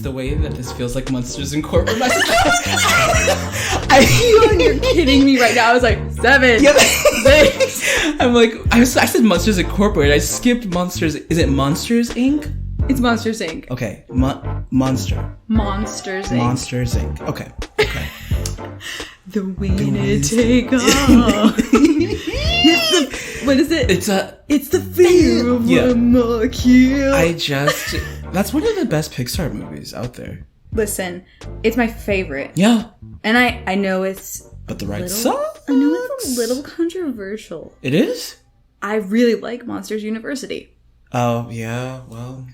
the way that this feels like Monsters Incorporated. You're kidding me right now. I was like, 7. Yeah. 6. I'm like, I said Monsters Incorporated. I skipped Monsters. Is it Monsters Inc.? It's Monsters Inc. Okay, Monster. Monsters Inc. Monsters Inc. Okay. The winner take all. What is it? It's the fear of one more kill. That's one of the best Pixar movies out there. Listen, it's my favorite. Yeah. And I know it's... But the right song? I know it's a little controversial. It is? I really like Monsters University. Oh, yeah, well...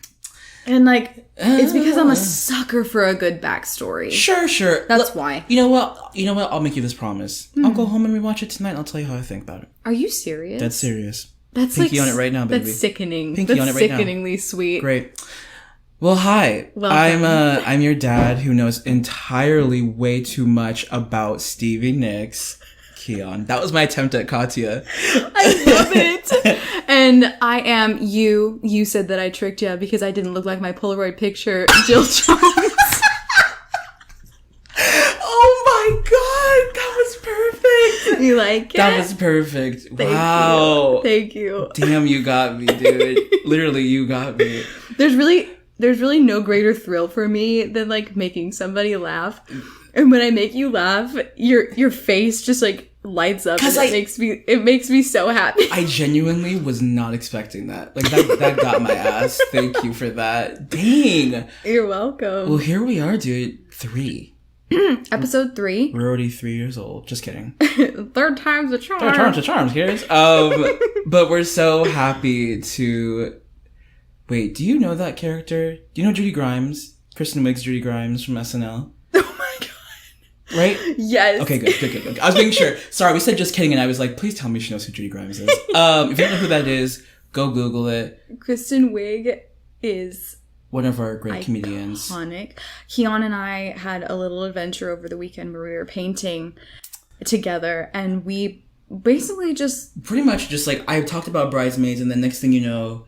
And, like, it's because I'm a sucker for a good backstory. Sure. That's why. You know what? I'll make you this promise. I'll go home and rewatch it tonight and I'll tell you how I think about it. Are you serious? That's serious. That's Pinky on it right now, baby. That's sickening. Pinky that's on it right now. sickeningly sweet. Great. Well, hi. Welcome. I'm your dad who knows entirely way too much about Stevie Nicks. Kian. That was my attempt at Katya. I love it. And I am you. You said that I tricked you because I didn't look like my Polaroid picture, Jill Jones. Oh my god, that was perfect. You like it? That was perfect. Wow. Thank you. Damn, you got me, dude. Literally, you got me. There's really no greater thrill for me than like making somebody laugh. And when I make you laugh, your face just like lights up and it makes me so happy. I genuinely was not expecting that. Like that got my ass. Thank you for that. Dang. You're welcome. Well, here we are, dude. 3. Episode 3. We're already 3 years old. Just kidding. Third time's a charm. Third time's a charm, kids. But we're so happy to... Wait, do you know that character? Do you know Judy Grimes? Kristen Wiig's Judy Grimes from SNL? Oh my god. Right? Yes. Okay, good. I was making sure. Sorry, we said just kidding, and I was like, please tell me she knows who Judy Grimes is. If you don't know who that is, go Google it. Kristen Wiig is one of our great comedians. Iconic. Kian and I had a little adventure over the weekend where we were painting together, and we basically just... Pretty much just like, I talked about Bridesmaids, and then next thing you know...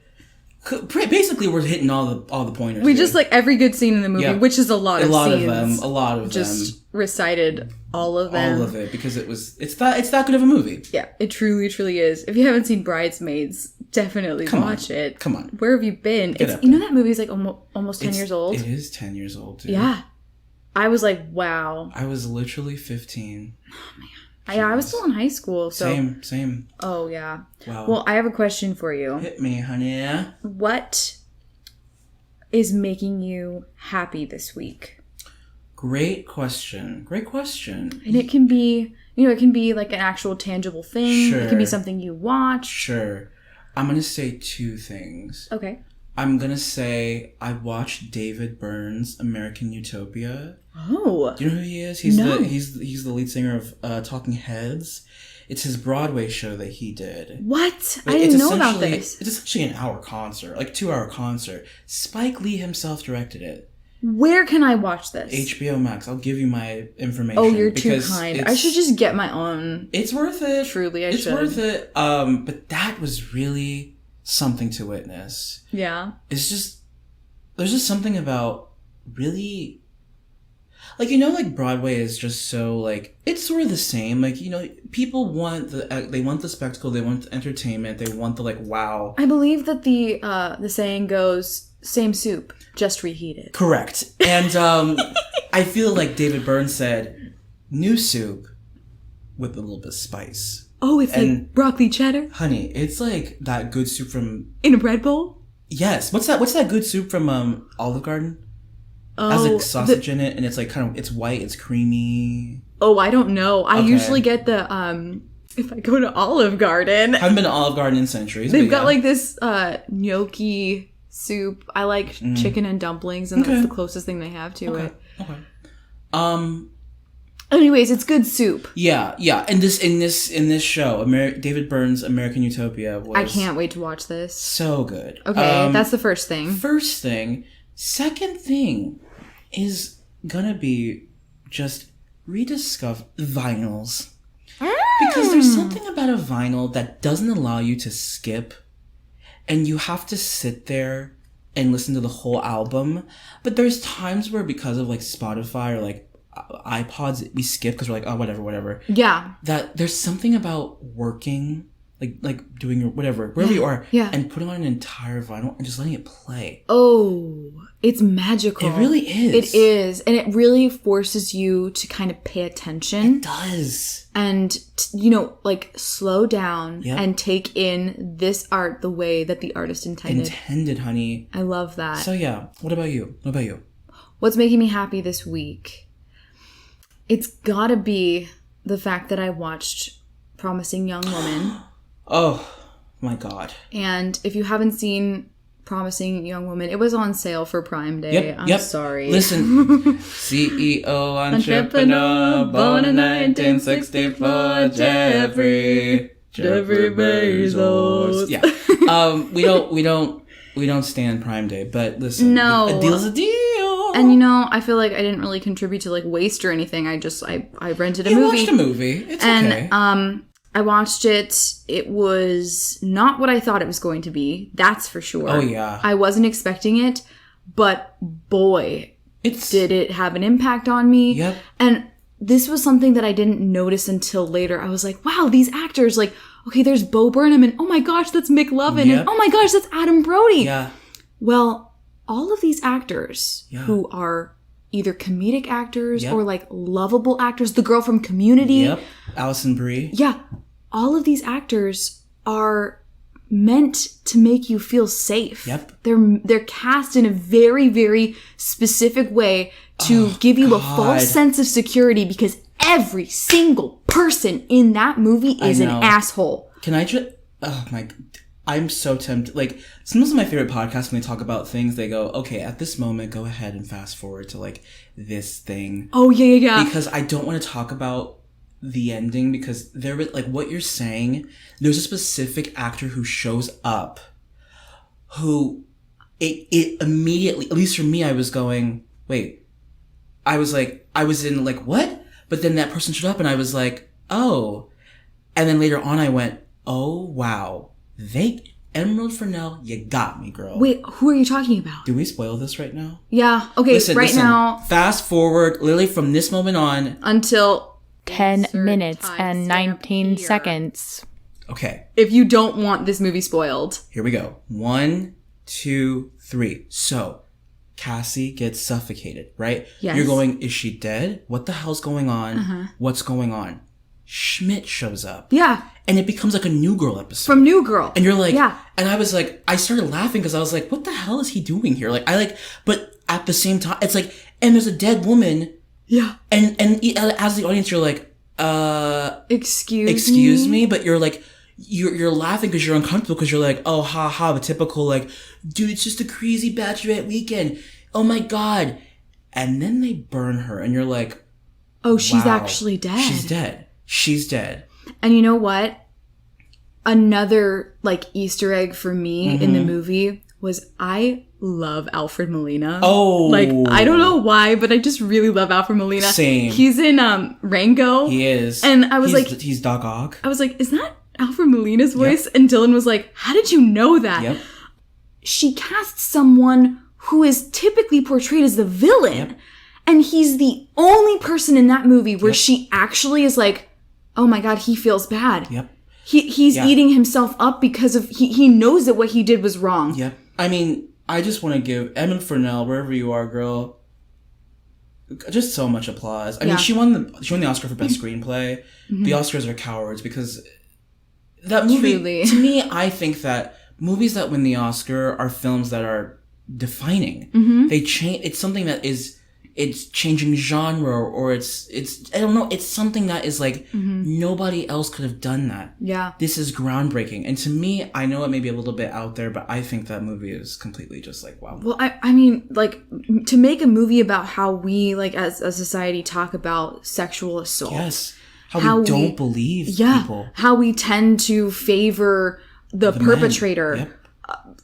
Basically, we're hitting all the pointers. We just like every good scene in the movie, which is a lot of scenes. A lot of them. Just recited all of them. All of it, because it's that good of a movie. Yeah, it truly is. If you haven't seen Bridesmaids, definitely watch it. Come on. Where have you been? You know that movie's like almost 10 years old? It is 10 years old, dude. Yeah. I was like, wow. I was literally 15. Oh, man. I was still in high school, so... Same. Oh, yeah. Wow. Well, I have a question for you. Hit me, honey. What is making you happy this week? Great question. And it can be, it can be like an actual tangible thing. Sure. It can be something you watch. Sure. I'm going to say 2 things. Okay. I'm going to say I watched David Byrne's American Utopia. Oh. Do you know who he is? He's the lead singer of Talking Heads. It's his Broadway show that he did. What? I didn't know about this. It's essentially an hour concert, like 2-hour concert. Spike Lee himself directed it. Where can I watch this? HBO Max. I'll give you my information. Oh, you're too kind. I should just get my own. It's worth it. Truly, I should. It's worth it. But that was really something to witness. Yeah. It's just, there's just something about really... Like, like Broadway is just so, like, it's sort of the same. Like, people want they want the spectacle, they want the entertainment, they want the, like, wow. I believe that the saying goes, same soup, just reheated. Correct. And, I feel like David Byrne said, new soup with a little bit of spice. Oh, it's like broccoli cheddar? Honey, it's like that good soup from... In a bread bowl? Yes. What's that good soup from, Olive Garden? Oh, it has like sausage in it, and it's like it's white, it's creamy. Oh, I don't know. I usually get the if I go to Olive Garden. I haven't been to Olive Garden in centuries. They've got like this gnocchi soup. I like chicken and dumplings, and that's the closest thing they have to it. Okay. Anyways, it's good soup. Yeah. In this show, David Byrne's American Utopia was... I can't wait to watch this. So good. Okay, that's the first thing. First thing. Second thing is gonna be just rediscover vinyls. Because there's something about a vinyl that doesn't allow you to skip, and you have to sit there and listen to the whole album. But there's times where because of like Spotify or like iPods, we skip because we're like, oh, whatever. Yeah. That there's something about working, like doing your whatever, wherever you are, and putting on an entire vinyl and just letting it play. Oh, it's magical. It really is. It is. And it really forces you to kind of pay attention. It does. And, like slow down and take in this art the way that the artist intended. Honey. I love that. So yeah, what about you? What's making me happy this week? It's gotta be the fact that I watched Promising Young Woman. Oh my God. And if you haven't seen Promising Young Woman, it was on sale for Prime Day. I'm sorry. Listen, CEO entrepreneur, born in 1964, Jeffrey Bezos. Yeah. We don't stand Prime Day, but listen, no. A deal's a deal. And I feel like I didn't really contribute to like waste or anything. I rented a movie. You watched a movie. It's okay. I watched it. It was not what I thought it was going to be. That's for sure. Oh, yeah. I wasn't expecting it, but boy, did it have an impact on me. Yep. And this was something that I didn't notice until later. I was like, wow, these actors, like, okay, there's Bo Burnham, and oh my gosh, that's Mick Lovin, and oh my gosh, that's Adam Brody. Yeah. Well, all of these actors who are either comedic actors or like lovable actors, the girl from Community. Yep. Alison Brie. Yeah. All of these actors are meant to make you feel safe. Yep. They're cast in a very, very specific way to give you a false sense of security because every single person in that movie is an asshole. Can I just... Oh my... I'm so tempted. Like, some of my favorite podcasts, when they talk about things, they go, okay, at this moment, go ahead and fast forward to, like, this thing. Oh, yeah. Because I don't want to talk about the ending, because there, like, what you're saying, there's a specific actor who shows up who it immediately, at least for me, I was going, wait. I was in, like, what? But then that person showed up, and I was like, oh. And then later on, I went, oh, wow. Emerald Fennell, you got me, girl. Wait, who are you talking about? Do we spoil this right now? Yeah. Okay, listen, now. Fast forward, literally from this moment on. Until 10 minutes and 19 seconds. Okay. If you don't want this movie spoiled. Here we go. 1, 2, 3. So, Cassie gets suffocated, right? Yes. You're going, is she dead? What the hell's going on? What's going on? Schmidt shows up. Yeah. And it becomes like a New Girl episode. From New Girl. And you're like, yeah. And I was like, I started laughing because I was like, what the hell is he doing here? But at the same time, it's like, and there's a dead woman. Yeah. And as the audience, you're like, excuse me? But you're like, you're laughing because you're uncomfortable because you're like, oh, ha, the typical like, dude, it's just a crazy bachelorette weekend. Oh my God. And then they burn her and you're like, oh, she's actually dead. She's dead. And you know what? Another like Easter egg for me in the movie was I love Alfred Molina. Oh. Like, I don't know why, but I just really love Alfred Molina. Same. He's in Rango. He is. And I was he's Doc Ock. I was like, is that Alfred Molina's voice? Yep. And Dillon was like, how did you know that? Yep. She casts someone who is typically portrayed as the villain. Yep. And he's the only person in that movie where she actually is like, oh my God, he feels bad. Yep. He's eating himself up because of he knows that what he did was wrong. Yep. I mean, I just want to give Emerald Fennell, wherever you are, girl, just so much applause. I mean, she won the Oscar for Best Screenplay. The Oscars are cowards because that movie, truly. To me, I think that movies that win the Oscar are films that are defining. They change. It's something that is. It's changing genre, or it's I don't know. It's something that is like nobody else could have done that. Yeah, this is groundbreaking, and to me, I know it may be a little bit out there, but I think that movie is completely just like wow. Well, I mean, like to make a movie about how we like as a society talk about sexual assault. Yes, how we don't believe people. How we tend to favor the perpetrator. Yep.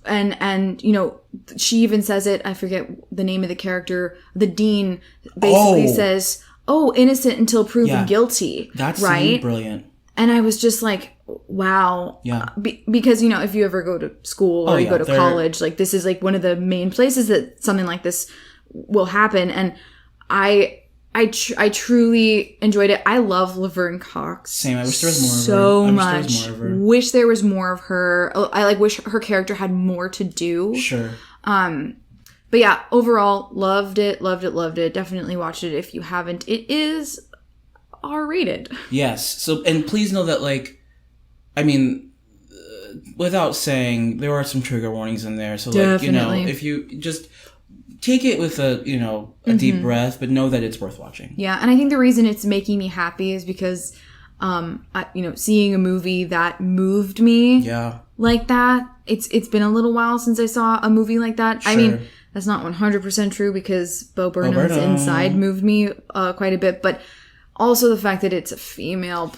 And you know, she even says it, I forget the name of the character, the dean basically says, oh, innocent until proven guilty. That's right? brilliant. And I was just like, wow. Yeah. Because, you know, if you ever go to school or you go to college, like this is like one of the main places that something like this will happen. And I truly enjoyed it. I love Laverne Cox. Same. I wish there was more so of her. much. Wish there was more of her. I like wish her character had more to do. Sure. But yeah, overall, loved it. Definitely watch it if you haven't. It is R-rated. Yes. So, and please know that, like, I mean, without saying, there are some trigger warnings in there. So, like, you know, if you just take it with a deep breath, but know that it's worth watching. Yeah, and I think the reason it's making me happy is because, seeing a movie that moved me like that, it's been a little while since I saw a movie like that. Sure. I mean, that's not 100% true because Bo Burnham's Inside moved me quite a bit, but also the fact that it's a female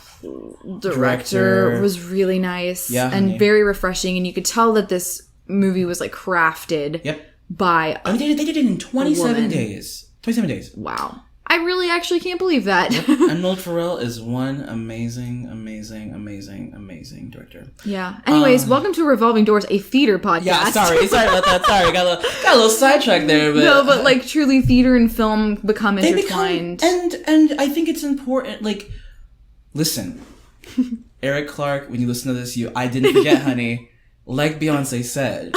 director was really nice and very refreshing, and you could tell that this movie was like crafted by they did it in 27 days. 27 days. Wow. I really actually can't believe that. And Will Ferrell is one amazing director. Yeah. Anyways, welcome to Revolving Doors, a theater podcast. Yeah, sorry about that. Sorry, got a little sidetracked there. But no, but like truly, theater and film become intertwined. And I think it's important. Like, listen, Eric Clark, when you listen to this, I didn't forget, honey. Like Beyonce said,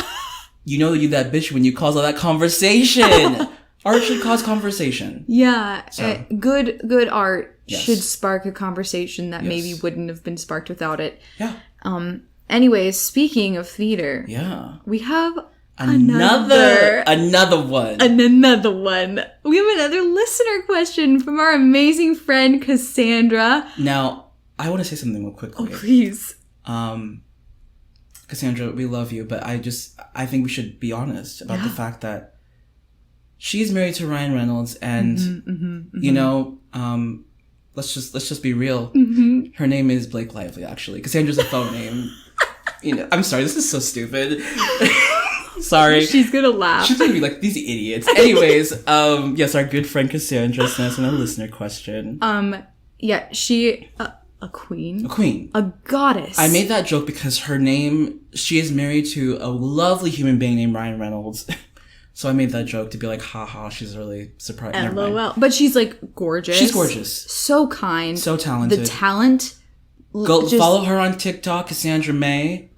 you know you that bitch when you cause all that conversation. Art should cause conversation. Yeah. So. Good art should spark a conversation that maybe wouldn't have been sparked without it. Yeah. Anyways, speaking of theater. Yeah. We have another one. Another one. We have another listener question from our amazing friend Cassandra. Now, I want to say something real quickly. Oh, please. Cassandra, we love you, but I think we should be honest about the fact that she's married to Ryan Reynolds, and you know, let's just be real. Her name is Blake Lively, actually. Cassandra's a phone name. You know, I'm sorry, this is so stupid. Sorry, she's gonna laugh. She's gonna be like, these idiots. Anyways, yes, our good friend Cassandra sent us a listener question. Yeah, she a queen, a goddess. I made that joke because her name. She is married to a lovely human being named Ryan Reynolds. So I made that joke to be like, haha, she's really surprised. LOL. But she's like gorgeous. She's gorgeous. So kind. So talented. The talent. Go follow her on TikTok, Cassandra May.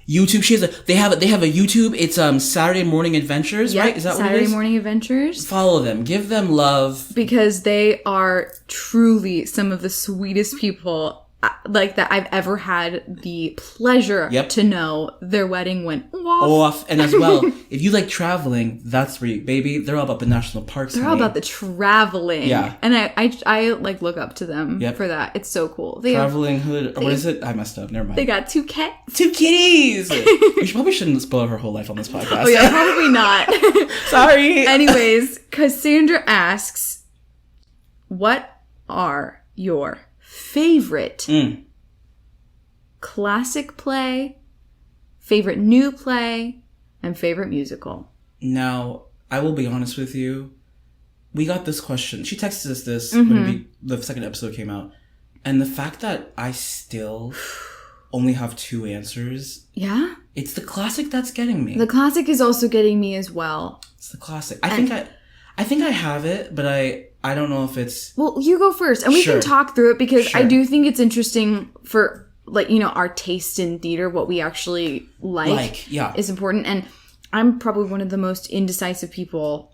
YouTube. They have a YouTube. It's Saturday Morning Adventures, right? Is that what it is? Saturday Morning Adventures. Follow them. Give them love. Because they are truly some of the sweetest people like that I've ever had the pleasure to know. Their wedding went off. And as well, if you like traveling, that's where they're all about the national parks. They're all about the traveling. Yeah. And I like look up to them for that. It's so cool. Traveling hood, or what is it? I messed up. Never mind. They got 2 cats. 2 kitties! We probably shouldn't spoil her whole life on this podcast. Oh yeah, probably not. Sorry. Anyways, Cassandra asks, what are your favorite classic play, favorite new play, and favorite musical? Now, I will be honest with you. We got this question. She texted us this when the second episode came out. And the fact that I still only have 2 answers. Yeah? It's the classic that's getting me. The classic is also getting me as well. It's the classic. I think I have it, but I don't know if it's... Well, you go first, and we can talk through it, because I do think it's interesting for, like, you know, our taste in theater, what we actually like is important. And I'm probably one of the most indecisive people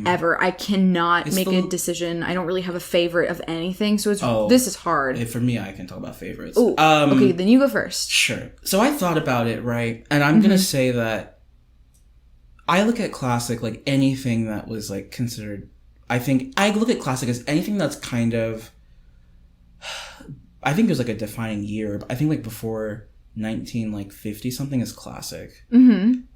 ever. I cannot make a decision. I don't really have a favorite of anything, so this is hard. For me, I can talk about favorites. Ooh, okay, then you go first. Sure. So I thought about it, right? And I'm going to say that I look at classic like anything that was like considered... I think I look at classic as anything that's kind of... I think there's like a defining year. I think like before 1950 something is classic. And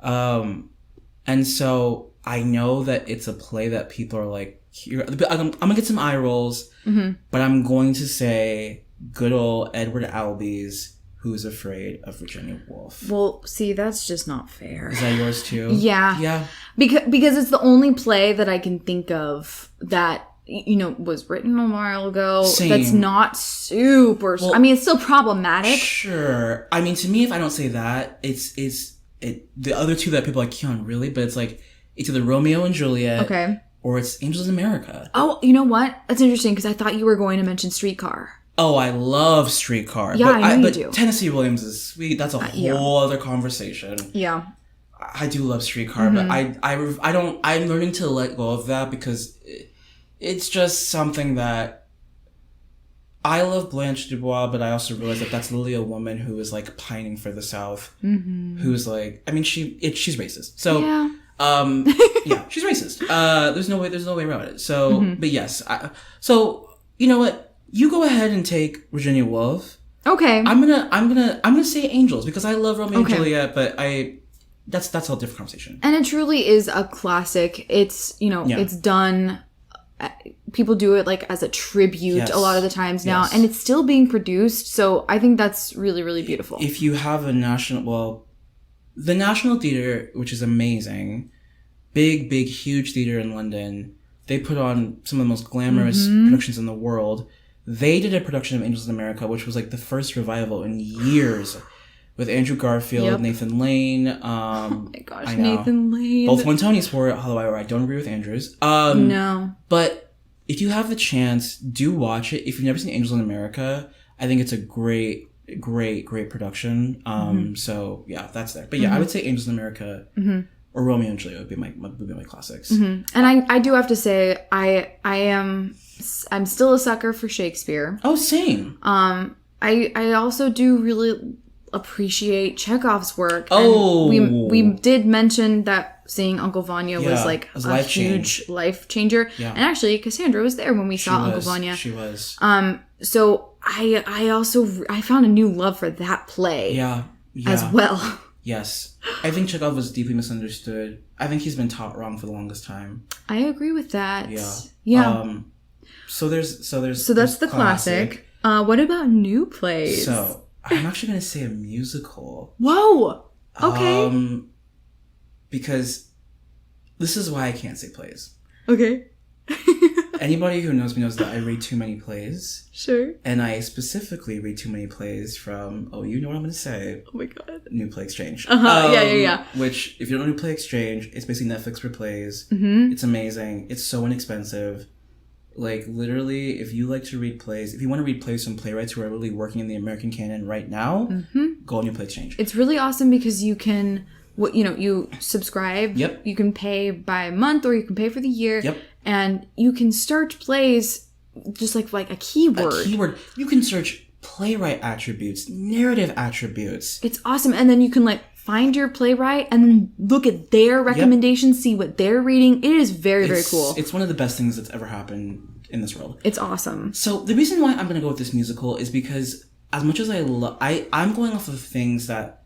so I know that it's a play that people are like, I'm gonna get some eye rolls, but I'm going to say good old Edward Albee's Who's Afraid of Virginia Woolf. Well, see, that's just not fair. Is that yours too? Yeah. Because it's the only play that I can think of that was written a while ago. Same. That's not super... Well, I mean, it's still problematic. Sure. I mean, to me, if I don't say that, it's the other two that people are like, Kian, really? But it's like, it's either Romeo and Juliet. Okay. Or it's Angels in America. Oh, you know what? That's interesting because I thought you were going to mention Streetcar. Oh, I love Streetcar. Yeah, I know you do. Tennessee Williams is sweet. That's a whole other conversation. Yeah. I do love Streetcar, but I don't. I'm learning to let go of that because it's just something that I love Blanche Dubois, but I also realize that that's literally a woman who is like pining for the South, who's like, I mean, she's racist. So, yeah, she's racist. There's no way around it. So, but yes, so you know what? You go ahead and take Virginia Woolf. Okay. I'm gonna say Angels because I love Romeo and Juliet, but that's a different conversation. And it truly is a classic. It's it's done. People do it like as a tribute a lot of the times now, and it's still being produced. So I think that's really, really beautiful. If you have the National Theatre, which is amazing, big, huge theater in London, they put on some of the most glamorous productions in the world. They did a production of Angels in America, which was like the first revival in years, with Andrew Garfield, Nathan Lane. Oh my gosh, Nathan Lane. Both won Tonys for it, although I don't agree with Andrews. No. But if you have the chance, do watch it. If you've never seen Angels in America, I think it's a great production. So yeah, that's there. But yeah, I would say Angels in America or Romeo and Juliet would be my classics. And I do have to say, I'm still a sucker for Shakespeare. Oh, same. I also do really appreciate Chekhov's work. Oh, and we did mention that seeing Uncle Vanya was like a huge life changer. Yeah. And actually, Cassandra was there when we saw Uncle Vanya. She was. So I found a new love for that play. Yeah. As well. Yes. I think Chekhov was deeply misunderstood. I think he's been taught wrong for the longest time. I agree with that. Yeah. Yeah. So that's the classic. What about new plays? So I'm actually going to say a musical. Whoa. Okay. Because this is why I can't say plays. Okay. Anybody who knows me knows that I read too many plays. Sure. And I specifically read too many plays from, you know what I'm going to say. Oh my God. New Play Exchange. Yeah. Which, if you don't know New Play Exchange, it's basically Netflix for plays. It's amazing. It's so inexpensive. Like, literally, if you like to read plays, if you want to read plays from playwrights who are really working in the American canon right now, go on New Play Exchange. It's really awesome because you can, you subscribe. Yep. You can pay by month or you can pay for the year. Yep. And you can search plays just like a keyword. You can search playwright attributes, narrative attributes. It's awesome. And then you can find your playwright and then look at their recommendations, see what they're reading. It is very, very cool. It's one of the best things that's ever happened in this world. It's awesome. So the reason why I'm going to go with this musical is because as much as I'm going off of things that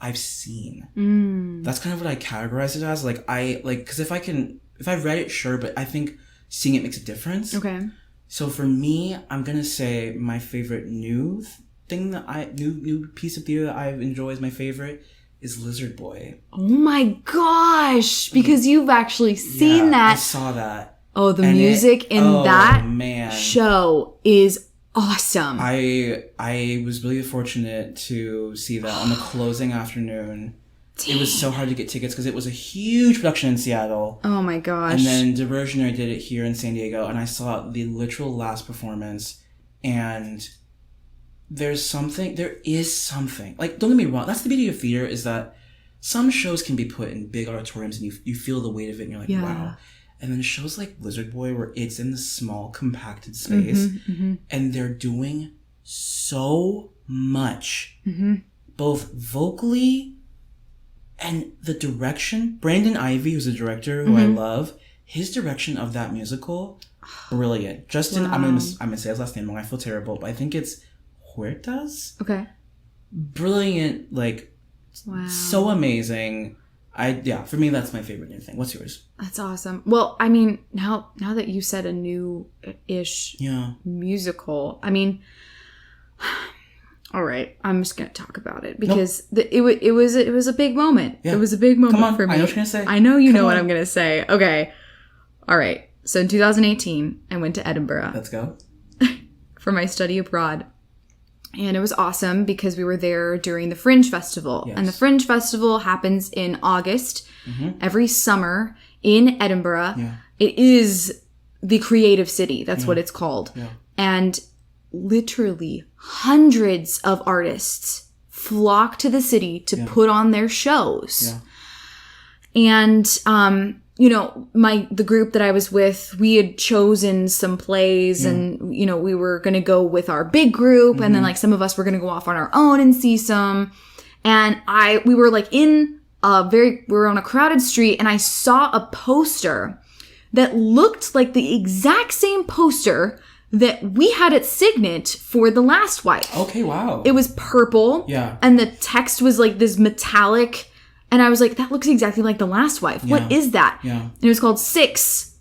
I've seen. That's kind of what I categorize it as. Because if I've read it, sure, but I think seeing it makes a difference. Okay. So for me, I'm going to say my favorite new thing new piece of theater that I enjoy as my favorite is Lizard Boy. Oh my gosh! Because you've actually seen that. I saw that. Oh, the music in that show is awesome. I was really fortunate to see that on the closing afternoon. Dang. It was so hard to get tickets because it was a huge production in Seattle. Oh my gosh. And then Diversionary did it here in San Diego, and I saw the literal last performance, and there is something. Don't get me wrong, that's the beauty of theater, is that some shows can be put in big auditoriums and you feel the weight of it and you're like, wow. And then shows like Lizard Boy, where it's in the small, compacted space, and they're doing so much, both vocally and the direction. Brandon Ivey, who's a director who I love, his direction of that musical, brilliant. Justin, wow. I'm gonna say his last name wrong. I feel terrible, but I think it's Huertas. Okay. Brilliant, wow. So amazing. For me, that's my favorite new thing. What's yours? That's awesome. Well, I mean, now that you said a new-ish musical, I mean, all right, I'm just gonna talk about it because it was a big moment. Yeah. It was a big moment for me. I know what you're gonna say. I know you know what I'm gonna say. Okay, all right. So in 2018, I went to Edinburgh. Let's go. For my study abroad. And it was awesome because we were there during the Fringe Festival. Yes. And the Fringe Festival happens in August every summer in Edinburgh. Yeah. It is the creative city. That's what it's called. Yeah. And literally hundreds of artists flock to the city to put on their shows. Yeah. And, you know, the group that I was with, we had chosen some plays and, you know, we were going to go with our big group and then like some of us were going to go off on our own and see some. And we were like we were on a crowded street and I saw a poster that looked like the exact same poster that we had at Signet for The Last Wife. Okay, wow. It was purple. Yeah. And the text was like this metallic. And I was like, that looks exactly like The Last Wife. Yeah. What is that? Yeah. And it was called Six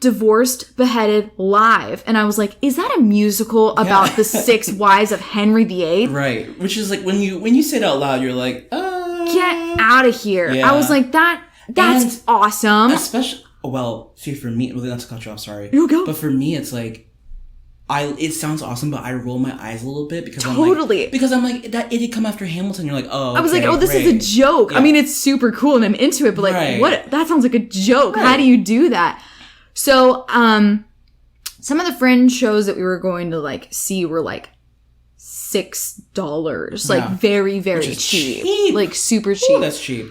Divorced, Beheaded, Live. And I was like, is that a musical about the 6 wives of Henry VIII? Right. Which is like when you say it out loud, you're like, Get out of here. Yeah. I was like, that's awesome. Especially, well, see, for me, well, not to cut you off, sorry. You go. But for me, it's like, it sounds awesome, but I roll my eyes a little bit because I'm like, that idiot come after Hamilton. You're like, oh, okay, I was like, oh, this is a joke. Yeah. I mean, it's super cool and I'm into it, but like, what? That sounds like a joke. Right. How do you do that? So, some of the Fringe shows that we were going to like see were like $6, like very, very cheap, like super cheap. Ooh, that's cheap.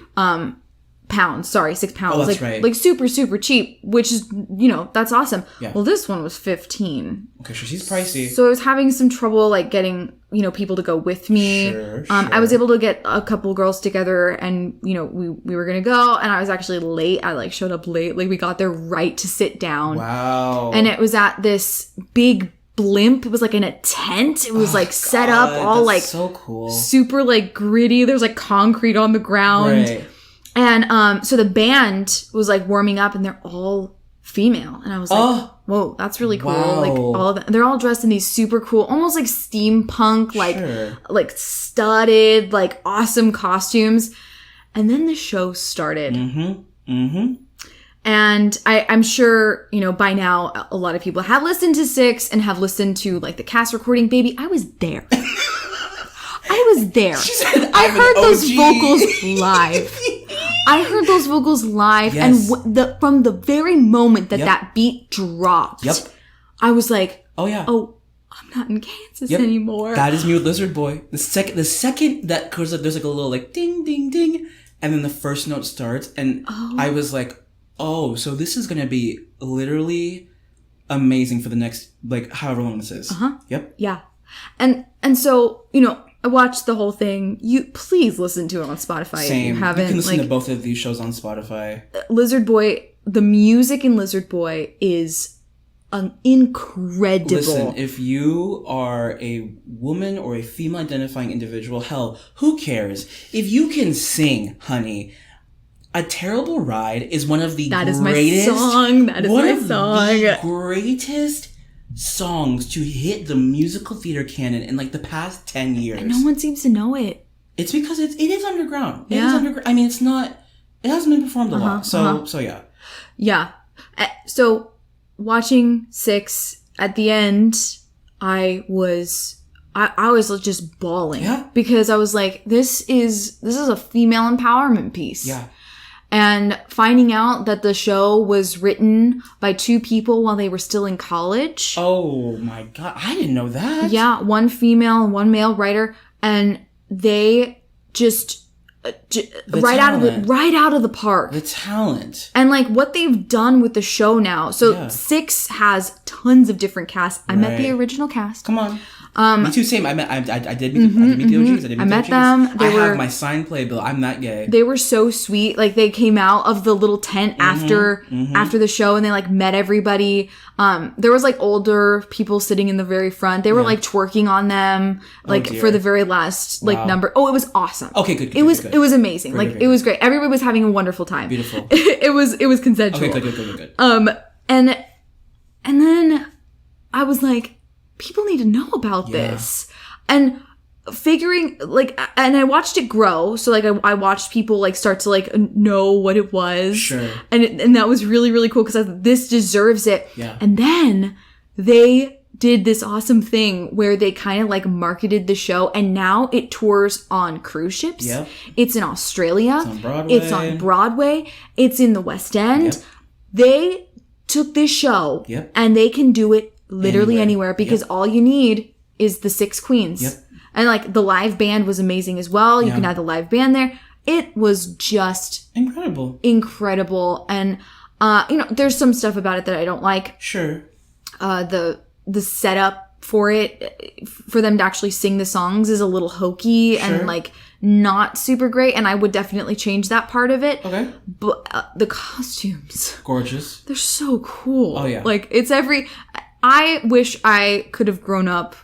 Pounds, sorry, £6. Oh, that's right. Like super, super cheap, which is, you know, that's awesome. Yeah. Well, this one was 15. Okay, so she's pricey. So I was having some trouble like getting, you know, people to go with me. Sure. I was able to get a couple girls together and, you know, we were going to go and I was actually late. I like showed up late. Like we got there right to sit down. Wow. And it was at this big blimp. It was like in a tent. It was like set up all like so cool. Super like gritty. There's like concrete on the ground. Right. And so the band was like warming up and they're all female. And I was like, whoa, that's really cool. Wow. Like all of them. They're all dressed in these super cool, almost like steampunk, like studded, like awesome costumes. And then the show started. And I'm sure, you know, by now a lot of people have listened to Six and have listened to like the cast recording. Baby, I was there. I was there. I heard those vocals live. I heard those vocals live, yes. And from the very moment that beat dropped, I was like, "Oh yeah, I'm not in Kansas anymore." That is me with Lizard Boy. The second that goes, there's like a little like ding, ding, ding, and then the first note starts, and I was like, "Oh, so this is gonna be literally amazing for the next like however long this is." Yep. Yeah, and so you know. I watched the whole thing. You please listen to it on Spotify. Same. If you haven't. You can listen to both of these shows on Spotify. Lizard Boy, the music in Lizard Boy is incredible. Listen, if you are a woman or a female identifying individual, hell, who cares? If you can sing, honey, A Terrible Ride is one of the greatest. That is my song. The greatest songs to hit the musical theater canon in like the past 10 years. And no one seems to know it. It's because it is underground. It is underground. I mean, it's not, it hasn't been performed a lot. So yeah. Yeah. So watching Six at the end, I was just bawling. Yeah. Because I was like, this is a female empowerment piece. Yeah. And finding out that the show was written by 2 people while they were still in college. Oh my God. I didn't know that. Yeah. 1 female and 1 male writer. And they just, right out of the park. The talent. And like what they've done with the show now. So Six has tons of different casts. I met the original cast. Come on. Me too, same. I did meet the OGs. I met them. I have my signed playbill. I'm that gay. They were so sweet. Like they came out of the little tent after the show and they like met everybody. There was like older people sitting in the very front. They were like twerking on them like for the very last like number. Oh, it was awesome. Okay, good. It was amazing. Great, like it was great. Everybody was having a wonderful time. Beautiful. It was consensual. Okay, good. And then I was like, people need to know about this. And figuring like, and I watched it grow. So like I watched people like start to like know what it was. Sure. And that was really, really cool because this deserves it. Yeah. And then they did this awesome thing where they kind of like marketed the show, and now it tours on cruise ships. Yep. It's in Australia. It's on Broadway. It's on Broadway. It's in the West End. Yep. They took this show Yep. and they can do it literally anywhere because all you need is the 6 queens. Yep. And like the live band was amazing as well. You can have the live band there. It was just incredible. And you know, there's some stuff about it that I don't like. Sure. The setup for it, for them to actually sing the songs, is a little hokey and like not super great, and I would definitely change that part of it. Okay. But the costumes, Gorgeous. they're so cool. Oh yeah. Like I wish I could have grown up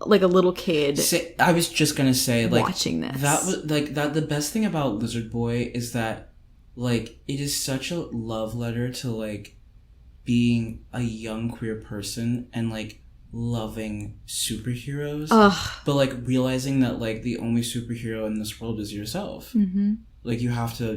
like a little kid. I was just gonna say, like, watching this. That was like that. The best thing about Lizard Boy is that, like, it is such a love letter to like being a young queer person and like loving superheroes. But like realizing that like the only superhero in this world is yourself. Mm-hmm. Like you have to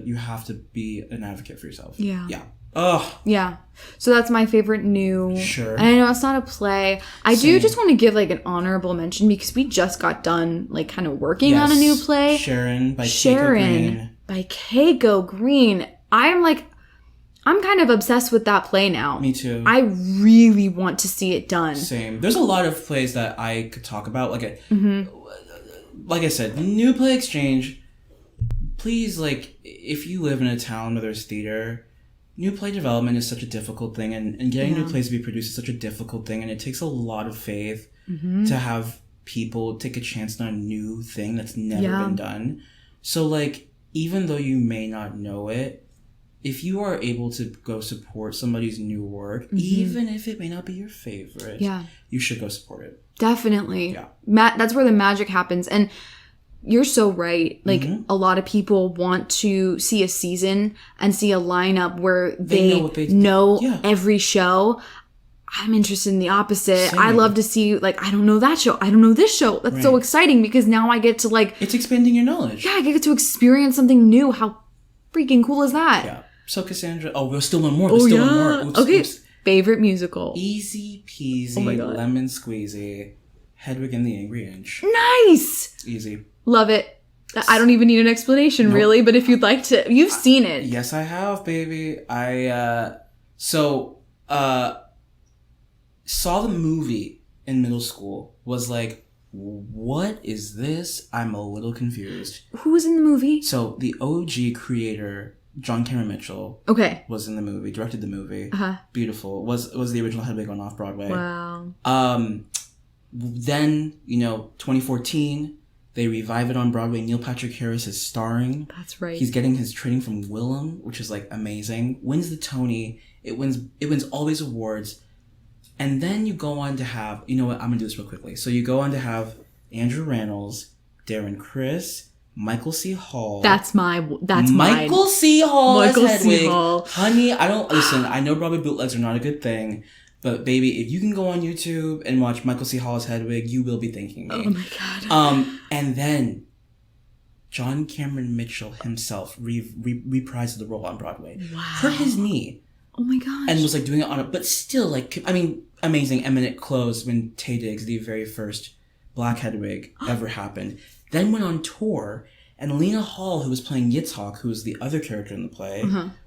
be an advocate for yourself. Yeah. Yeah. Oh. Yeah. So that's my favorite new. Sure. And I know it's not a play. I do just want to give like an honorable mention because we just got done like kind of working on a new play. Sharon by Keiko Green. I'm kind of obsessed with that play now. Me too. I really want to see it done. Same. There's a lot of plays that I could talk about. Like, like I said, New Play Exchange. Please, like, if you live in a town where there's theater, new play development is such a difficult thing, and getting new plays to be produced is such a difficult thing, and it takes a lot of faith to have people take a chance on a new thing that's never been done. So, like, even though you may not know it, if you are able to go support somebody's new work, even if it may not be your favorite, you should go support it. Definitely. Yeah. That's where the magic happens. And you're so right. Like, a lot of people want to see a season and see a lineup where they know every show. I'm interested in the opposite. Same. I love to see, like, I don't know that show. I don't know this show. That's so exciting because now I get to, like... It's expanding your knowledge. Yeah, I get to experience something new. How freaking cool is that? Yeah. So Cassandra... Oh, we'll still want more. We'll still want more. Oops, okay. Oops. Favorite musical. Easy peasy, lemon squeezy. Hedwig and the Angry Inch. Nice! Easy. Love it. I don't even need an explanation, really, but if you'd like to... You've seen it. Yes, I have, baby. Saw the movie in middle school. Was like, what is this? I'm a little confused. Who was in the movie? So, the OG creator... John Cameron Mitchell was in the movie, directed the movie. Beautiful. Was the original Hedwig on Off-Broadway. Wow. Then, 2014, they revive it on Broadway. Neil Patrick Harris is starring. That's right. He's getting his training from Willem, which is, like, amazing. Wins the Tony. It wins all these awards. And then you go on to have... You know what? I'm going to do this real quickly. So you go on to have Andrew Rannells, Darren Criss, Michael C. Hall. That's Michael C. Hall as Hedwig. C. Hall. Honey, listen, I know Broadway bootlegs are not a good thing, but baby, if you can go on YouTube and watch Michael C. Hall as Hedwig, you will be thanking me. Oh my God. And then John Cameron Mitchell himself reprised the role on Broadway. Wow. Hurt his knee. Oh my gosh. And was like doing it on it, but still, like, I mean, amazing, eminent close when Taye Diggs, the very first Black Hedwig, ever happened. Then went on tour, and Lena Hall, who was playing Yitzhak, who was the other character in the play,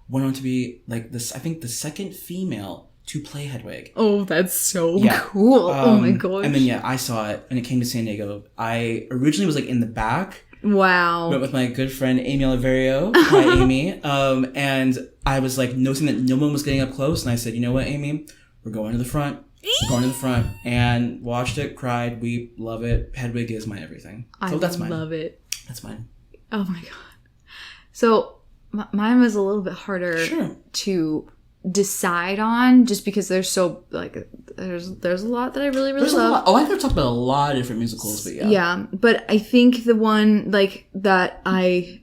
went on to be, like, this, I think, the second female to play Hedwig. Oh, that's so cool. Oh my gosh. And then, I saw it, and it came to San Diego. I originally was, like, in the back. Wow. Went with my good friend, Amy Oliverio. Hi, Amy. And I was, like, noticing that no one was getting up close, and I said, you know what, Amy? We're going to the front. Going to the front and watched it, cried, weep, love it. Hedwig is my everything. So that's mine. I love it. That's mine. Oh my God. So mine was a little bit harder to decide on just because there's so, like, there's a lot that I really love. I could have talked about a lot of different musicals, but yeah. Yeah, but I think the one, like, that I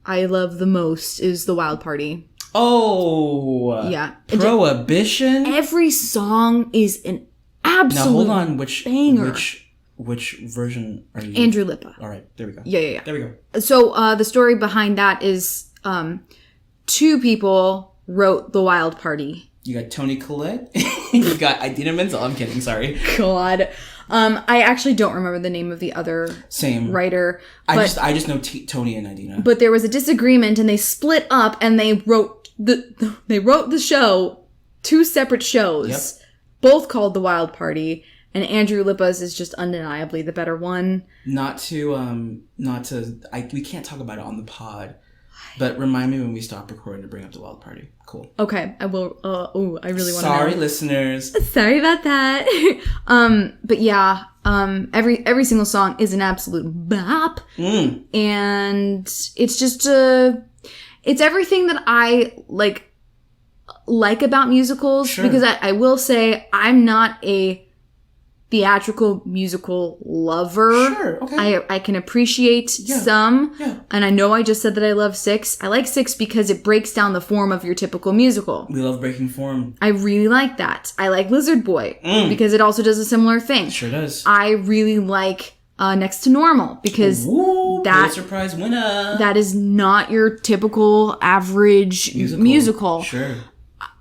love the most is The Wild Party. Oh, yeah. Prohibition. Every song is an absolute now hold on, banger. Which Which version are you? Andrew Lippa. All right, there we go. Yeah. There we go. So the story behind that is 2 people wrote The Wild Party. You got Toni Collette. You got Idina Menzel. I'm kidding. Sorry. God. I actually don't remember the name of the other writer. I just know Toni and Idina. But there was a disagreement, and they split up, and they wrote the show, 2 separate shows, both called The Wild Party. And Andrew Lippa's is just undeniably the better one. We can't talk about it on the pod, but remind me when we stop recording to bring up The Wild Party. Cool. Okay, I will. I really want to. Sorry, listeners. Sorry about that. But yeah, every single song is an absolute bop, and it's just it's everything that I like about musicals. Sure. Because I will say I'm not a theatrical musical lover. Sure, okay. I can appreciate some. Yeah. And I know I just said that I love Six. I like Six because it breaks down the form of your typical musical. We love breaking form. I really like that. I like Lizard Boy because it also does a similar thing. Sure does. I really like Next to Normal because that surprise winner. That is not your typical average musical. Sure.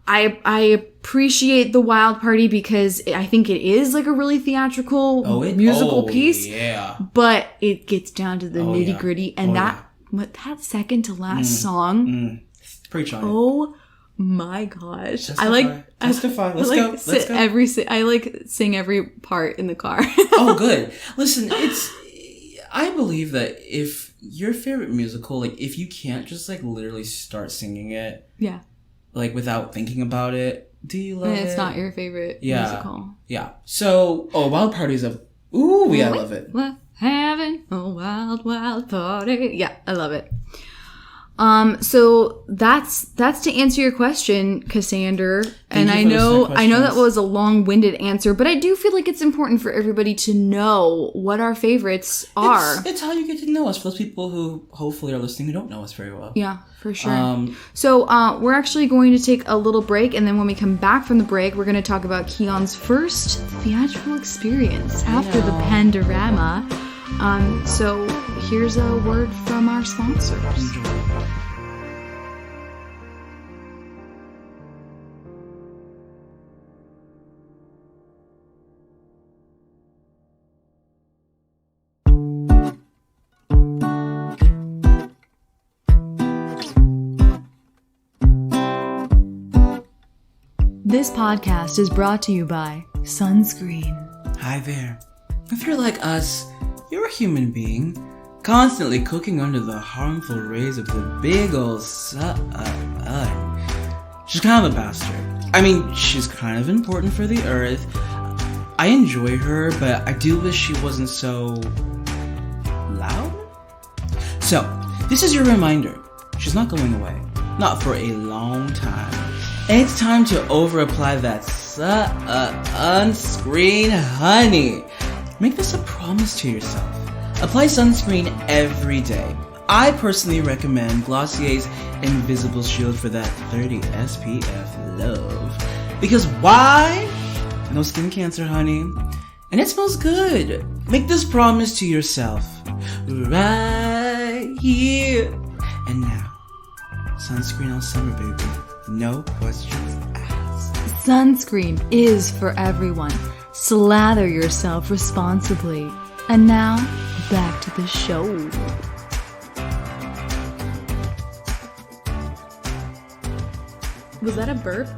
I appreciate The Wild Party because I think it is like a really theatrical musical piece. Yeah. But it gets down to the nitty gritty, and that second to last song. Preach on it. Oh my gosh! Testify. Let's go. I like sing every part in the car. Oh, good. Listen, I believe that if your favorite musical, like if you can't just like literally start singing it. Yeah. Like, without thinking about it, do you love it? It's not your favorite musical. Yeah. So, Wild Party's I love it. We're having a wild, wild party. Yeah, I love it. So that's to answer your question, Cassander. And I know that was a long-winded answer, but I do feel like it's important for everybody to know what our favorites are. It's how you get to know us, for those people who hopefully are listening who don't know us very well. Yeah, for sure. So we're actually going to take a little break, and then when we come back from the break, we're going to talk about Keon's first theatrical experience after the Pandorama. So here's a word from our sponsors. This podcast is brought to you by Sunscreen. Hi there. If you're like us, you're a human being, constantly cooking under the harmful rays of the big old sun. She's kind of a bastard. I mean, she's kind of important for the earth. I enjoy her, but I do wish she wasn't so loud. So, this is your reminder. She's not going away. Not for a long time. And it's time to over-apply that sunscreen, honey. Make this a promise to yourself. Apply sunscreen every day. I personally recommend Glossier's Invisible Shield for that 30 SPF love. Because why? No skin cancer, honey. And it smells good. Make this promise to yourself. Right here. And now, sunscreen all summer, baby. No questions asked. Sunscreen is for everyone. Slather yourself responsibly. And now, back to the show. Was that a burp?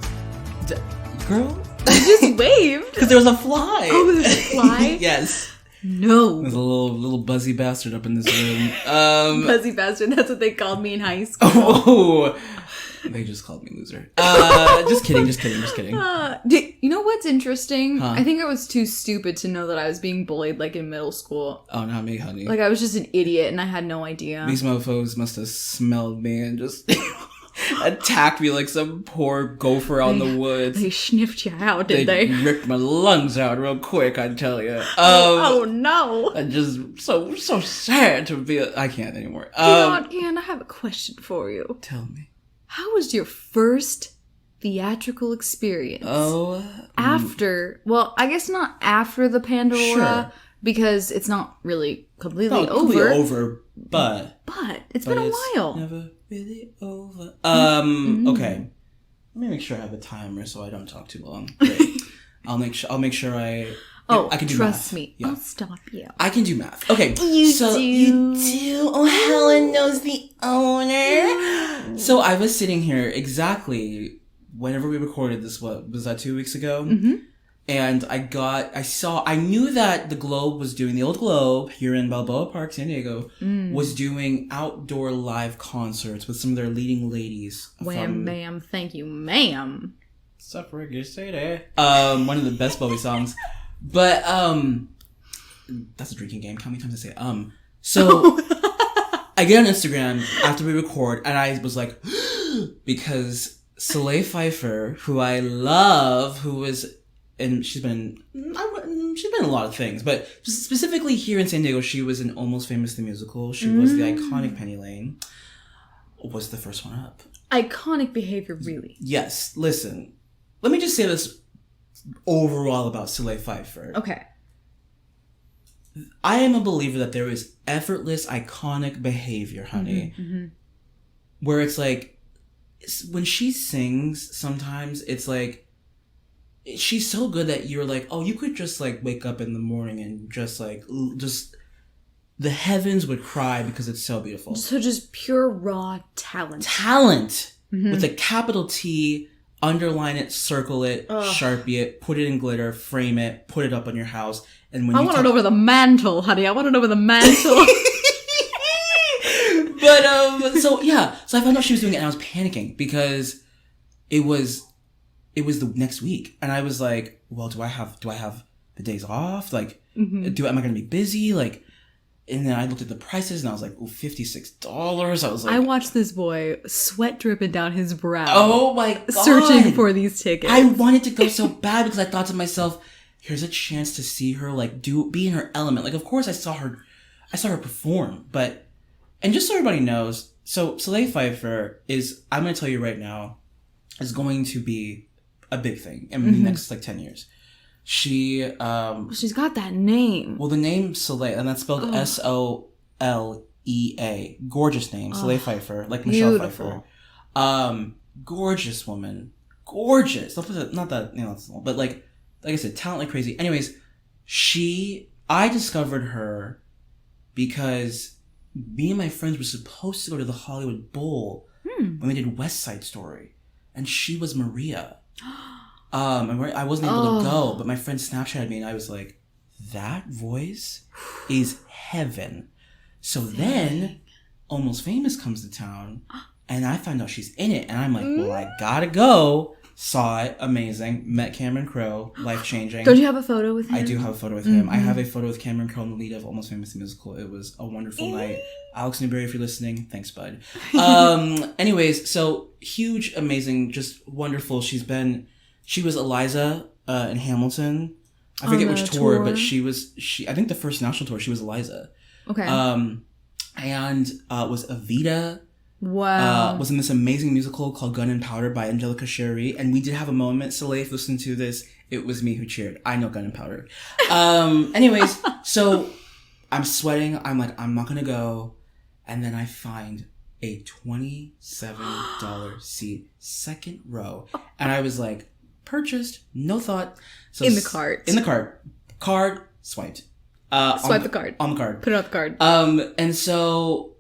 Girl? You just waved. Because there was a fly. Oh, there was a fly? Yes. No. There's a little buzzy bastard up in this room. Buzzy bastard, that's what they called me in high school. Oh. They just called me loser. Just kidding. You know what's interesting? Huh? I think I was too stupid to know that I was being bullied like in middle school. Oh, not me, honey. Like I was just an idiot and I had no idea. These mofos must have smelled me and just attacked me like some poor gopher out in the woods. They sniffed you out, did they? Ripped my lungs out real quick, I tell you. Oh no! I'm just so sad to be. I can't anymore. Ian, I have a question for you. Tell me. How was your first theatrical experience? Oh. After, well, I guess not after the Pandora, because it's not really completely but it's been a while. Never really over. Okay. Let me make sure I have a timer so I don't talk too long. Great. I'll make sure I can do trust math. me. Yeah. I'll stop you. I can do math. Okay. You do. Oh, Helen knows the owner. So I was sitting here exactly whenever we recorded this. What was that? 2 weeks ago. Mm-hmm. And I knew that the Globe was doing, the old Globe here in Balboa Park, San Diego, was doing outdoor live concerts with some of their leading ladies. Wham, bam, thank you, ma'am. Suffrage City. One of the best Bowie songs. But, that's a drinking game. How many times I say, So, I get on Instagram after we record, and I was like, because Soleil Pfeiffer, who I love, and she's been in a lot of things, but specifically here in San Diego, she was in Almost Famous the Musical. She was the iconic Penny Lane. Was the first one up. Iconic behavior, really. Yes. Listen, let me just say this overall about Soleil Pfeiffer. Okay. I am a believer that there is effortless, iconic behavior, honey. Mm-hmm. Where it's like, when she sings, sometimes it's like, she's so good that you're like, oh, you could just like wake up in the morning and just the heavens would cry because it's so beautiful. So just pure raw talent. With a capital T, underline it, circle it, Sharpie it, put it in glitter, frame it, put it up on your house. And when I want it over the mantle, honey. I want it over the mantle. But so I found out she was doing it and I was panicking because it was the next week, and I was like, well, do I have the days off? Like, am I going to be busy? Like, and then I looked at the prices and I was like, oh, $56. I was like, I watched this boy sweat dripping down his brow. Oh my God. Searching for these tickets. I wanted to go so bad because I thought to myself, here's a chance to see her like be in her element. Like, of course I saw her perform, and just so everybody knows, so Soleil Pfeiffer I'm going to tell you right now, is going to be a big thing in the next 10 years. She's got that name. Well, the name Soleil, and that's spelled Solea. Gorgeous name, Soleil Pfeiffer, like Michelle Pfeiffer. Gorgeous woman, gorgeous. Not that but like I said, talent like crazy. Anyways, I discovered her because me and my friends were supposed to go to the Hollywood Bowl when we did West Side Story, and she was Maria. And I wasn't able to go, but my friend Snapchatted me and I was like, that voice is heaven. So then Almost Famous comes to town and I find out she's in it and I'm like, well, I gotta go. Saw it. Amazing. Met Cameron Crowe. Life-changing. Don't you have a photo with him? I do have a photo with him. I have a photo with Cameron Crowe in the lead of Almost Famous the Musical. It was a wonderful night. Alex Newberry, if you're listening, thanks, bud. Anyways, so huge, amazing, just wonderful. She was Eliza in Hamilton. I forget which tour, but I think the first national tour, she was Eliza. Okay. And was Evita. Wow. Was in this amazing musical called Gun and Powder by Angelica Sherry. And we did have a moment, Soleil, if you listen to this, it was me who cheered. I know Gun and Powder. Anyways, so I'm sweating. I'm like, I'm not going to go. And then I find a $27 seat, second row. And I was like, purchased, no thought. So in the cart. Card, swiped. Swipe the card. On the card. Put it on the card. And so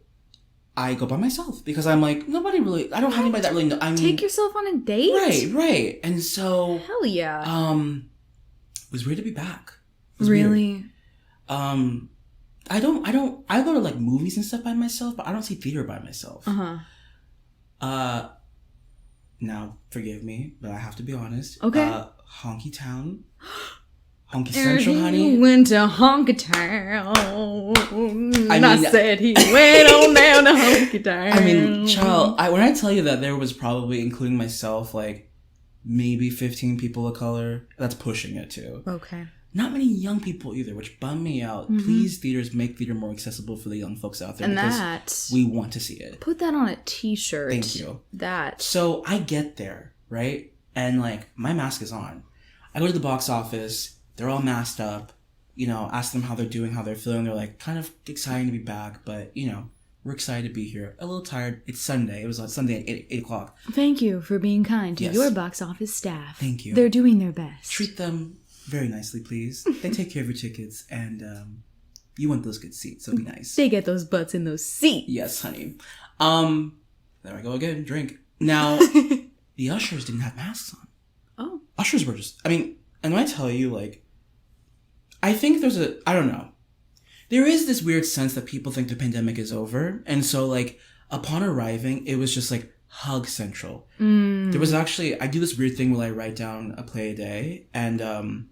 I go by myself because I'm like, I don't have anybody that really knows. Take yourself on a date? Right. And so... Hell yeah. It was weird to be back. Really? Weird. I go to like movies and stuff by myself, but I don't see theater by myself. Now, forgive me, but I have to be honest. Okay. Honky Town. Honky Central, honey. He went to Honky Town. I said he went on down to Honky Town. I mean, child, when I tell you that there was probably, including myself, like maybe 15 people of color, that's pushing it too. Okay. Not many young people either, which bummed me out. Please, theaters, make theater more accessible for the young folks out there. And because we want to see it. Put that on a t-shirt. Thank you. That. So I get there, right? And like, my mask is on. I go to the box office. They're all masked up. ask them how they're doing, how they're feeling. They're like, kind of excited to be back, but, we're excited to be here. A little tired. It's Sunday. It was on Sunday at 8 o'clock. Thank you for being kind to Yes. your box office staff. Thank you. They're doing their best. Treat them very nicely, please. They take care of your tickets, and you want those good seats, so be nice. They get those butts in those seats. Yes, honey. There I go again. Drink. Now, the ushers didn't have masks on. Oh. Ushers were just... and when I tell you, like... I think there's I don't know. There is this weird sense that people think the pandemic is over. And so, like, upon arriving, it was just, like, hug central. There was actually... I do this weird thing where I write down a play a day. And,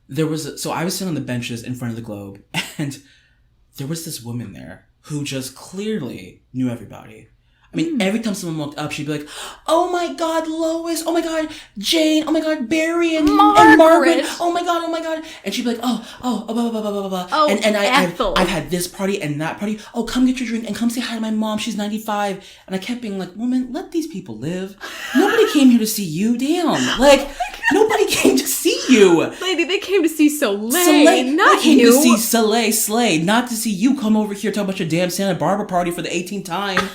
there was... So I was sitting on the benches in front of the Globe. And there was this woman there who just clearly knew everybody. I mean, every time someone walked up, she'd be like, "Oh my God, Lois! Oh my God, Jane! Oh my God, Barry and Margaret! Oh my God, oh my God!" And she'd be like, blah, blah, blah, blah, blah. Oh, and Ethel. I've had this party and that party. Oh, come get your drink and come say hi to my mom. She's 95. And I kept being like, "Woman, let these people live. Nobody came here to see you. Damn. Like, nobody came to see you. Lady, they came to see Soleil, not they came you. to see Soleil Slay, not to see you come over here talk about your damn Santa Barbara party for the 18th time."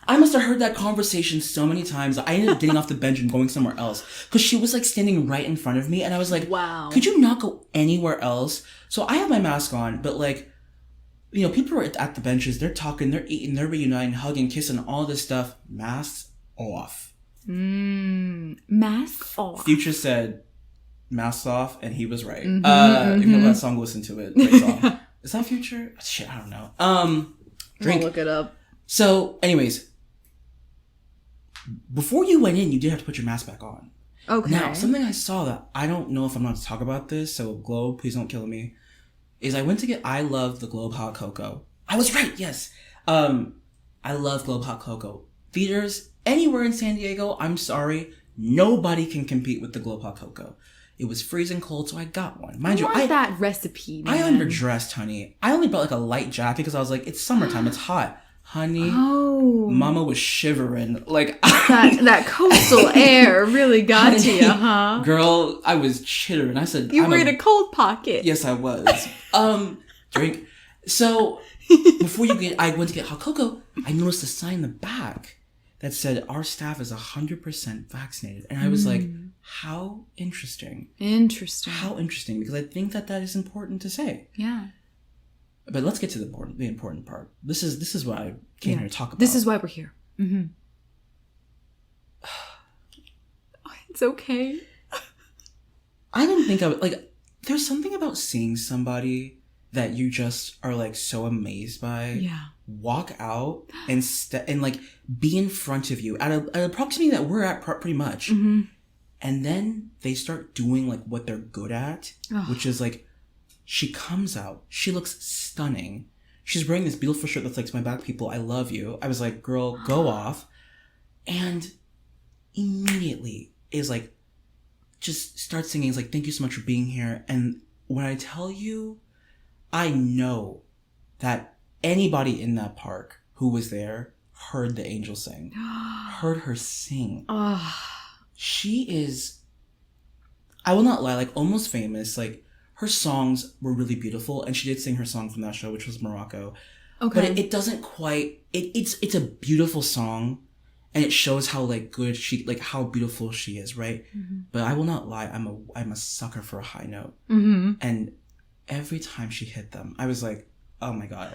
I must have heard that conversation so many times. I ended up getting off the bench and going somewhere else. Because she was, like, standing right in front of me. And I was like, wow. Could you not go anywhere else? So I have my mask on. But, like, people are at the benches. They're talking. They're eating. They're reuniting, hugging, kissing, all this stuff. Masks off. Masks off. Future said, masks off. And he was right. If you know that song, listen to it. Great song. Is that Future? Shit, I don't know. Drink. I'll look it up. So, anyways. Before you went in, you did have to put your mask back on. Okay. Now, something I saw that I don't know if I'm allowed to talk about this, so Globe, please don't kill me, is I went to get I Love the Globe Hot Cocoa. I was right, yes. I love Globe Hot Cocoa. Theaters, anywhere in San Diego, I'm sorry, nobody can compete with the Globe Hot Cocoa. It was freezing cold, so I got one. Mind you, I that recipe, man. I underdressed, honey. I only brought like a light jacket because I was like, it's summertime, it's hot. Honey, Mama was shivering. Like that coastal air really got to you, huh? Girl, I was chittering. I said, "You were in a cold pocket." Yes, I was. Drink. So before I went to get hot cocoa, I noticed a sign in the back that said our staff is 100% vaccinated, and I was like, "How interesting." How interesting, because I think that is important to say. Yeah. But let's get to the important part. This is what I came here to talk about. This is why we're here. It's okay. I didn't think I would, like, there's something about seeing somebody that you just are, like, so amazed by. Yeah. Walk out and like, be in front of you at a proximity that we're at pretty much. And then they start doing, like, what they're good at, which is, like, she comes out. She looks stunning. She's wearing this beautiful shirt that's like, "To my back people, I love you." I was like, girl, go off. And immediately is like, just starts singing. It's like, "Thank you so much for being here." And when I tell you, I know that anybody in that park who was there heard the angel sing. Heard her sing. She is, I will not lie, like, almost famous. Like, her songs were really beautiful, and she did sing her song from that show, which was Morocco. Okay. But it doesn't quite... It's a beautiful song, and it shows how, like, good she... Like, how beautiful she is, right? But I will not lie, I'm a sucker for a high note. And every time she hit them, I was like, oh my God.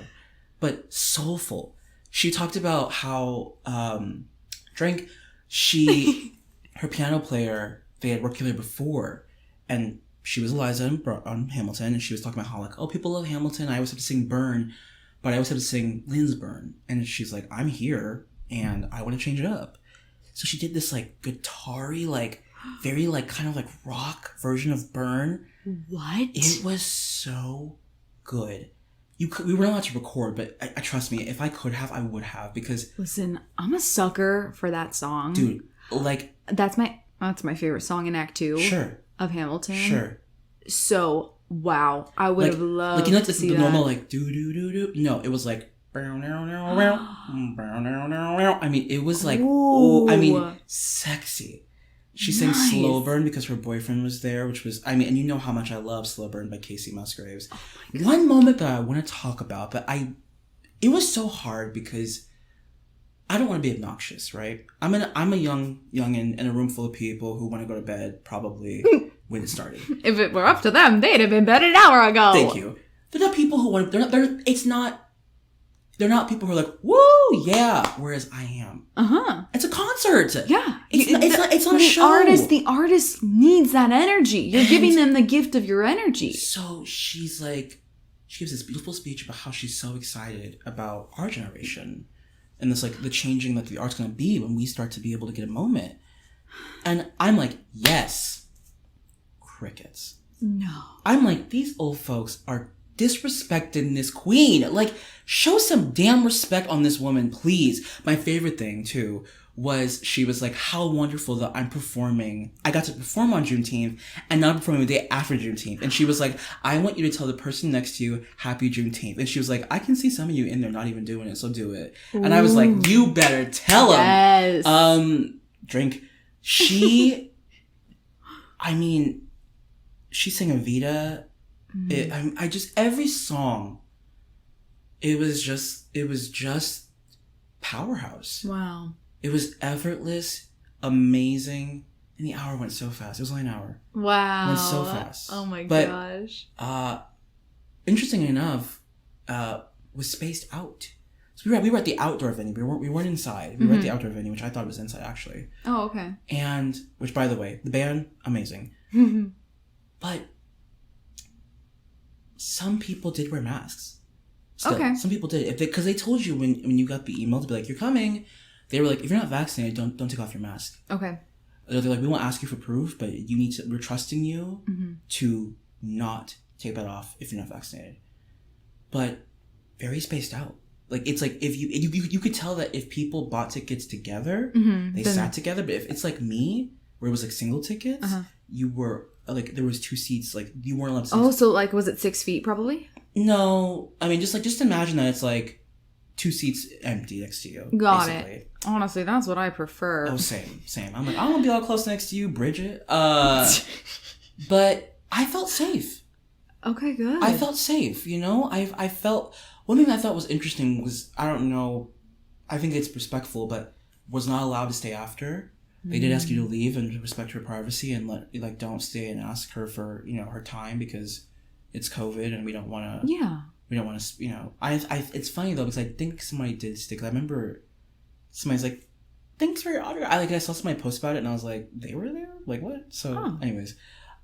But soulful. She talked about how... her piano player, they had worked together before, and... She was Eliza on Hamilton, and she was talking about how, like, oh, people love Hamilton. I always have to sing Burn, but I always have to sing Lynn's Burn. And she's like, I'm here, and I want to change it up. So she did this, like, guitar-y, like, very, like, kind of, like, rock version of Burn. What? It was so good. We were not allowed to record, but I trust me, if I could have, I would have, because... Listen, I'm a sucker for that song. Dude, like... That's my favorite song in Act 2. Sure. Of Hamilton. Sure. So, wow. I would have loved to see the that. normal, like, do-do-do-do. No, it was like... I mean, it was like... Oh, I mean, sexy. She sang Slow Burn because her boyfriend was there, which was, I mean, and you know how much I love Slow Burn by Casey Musgraves. Oh one moment that I want to talk about, but it was so hard because I don't want to be obnoxious, right? I'm a youngin' in a room full of people who want to go to bed probably when it started. If it were up to them, they'd have been bed an hour ago. Thank you. They're not people who want to, they're not people who are like, woo, yeah, whereas I am. Uh-huh. It's a concert. Yeah. It's not a show. The artist needs that energy. You're giving them the gift of your energy. So she's like, she gives this beautiful speech about how she's so excited about our generation and this, like, the changing that the art's going to be when we start to be able to get a moment. And I'm like, yes. Crickets. No. I'm like, these old folks are disrespecting this queen. Like, show some damn respect on this woman, please. My favorite thing, too, was she was like, how wonderful that I'm performing. I got to perform on Juneteenth and not performing the day after Juneteenth. And she was like, I want you to tell the person next to you, happy Juneteenth. And she was like, I can see some of you in there not even doing it, so do it. Ooh. And I was like, you better tell them. Yes. Drink. She, I mean, she sang Evita. I just, every song, it was just powerhouse. Wow. It was effortless, amazing, and the hour went so fast. It was only an hour. Wow. It went so fast. Oh my gosh. Interestingly enough, was spaced out. So we were at the outdoor venue. We weren't inside. We were at the outdoor venue, which I thought was inside actually. Oh, okay. And which, by the way, the band, amazing. But some people did wear masks. Still. Okay. Some people did, because they told you when you got the email to be like, you're coming. They were like, if you're not vaccinated, don't take off your mask. Okay. They're like, we won't ask you for proof, but you need to. We're trusting you to not take that off if you're not vaccinated. But very spaced out. Like, it's like if you could tell that if people bought tickets together, they sat together. But if it's like me, where it was like single tickets, you were like, there was 2 seats. Like, you weren't allowed to. Oh, so like, was it 6 feet probably? No, I mean, just imagine that it's like 2 seats empty next to you. Got basically. It. Honestly, that's what I prefer. Oh, same. I'm like, I don't want to be all close next to you, Bridget. But I felt safe. Okay, good. I felt safe, you know? I felt... One thing I thought was interesting was, I don't know, I think it's respectful, but was not allowed to stay after. They did ask you to leave and respect her privacy and don't stay and ask her for, her time because it's COVID and we don't want to... Yeah. We don't want to, it's funny though, because I think somebody did stick. I remember somebody's like, thanks for your autograph. I saw somebody post about it and I was like, they were there? Like, what? So, anyways,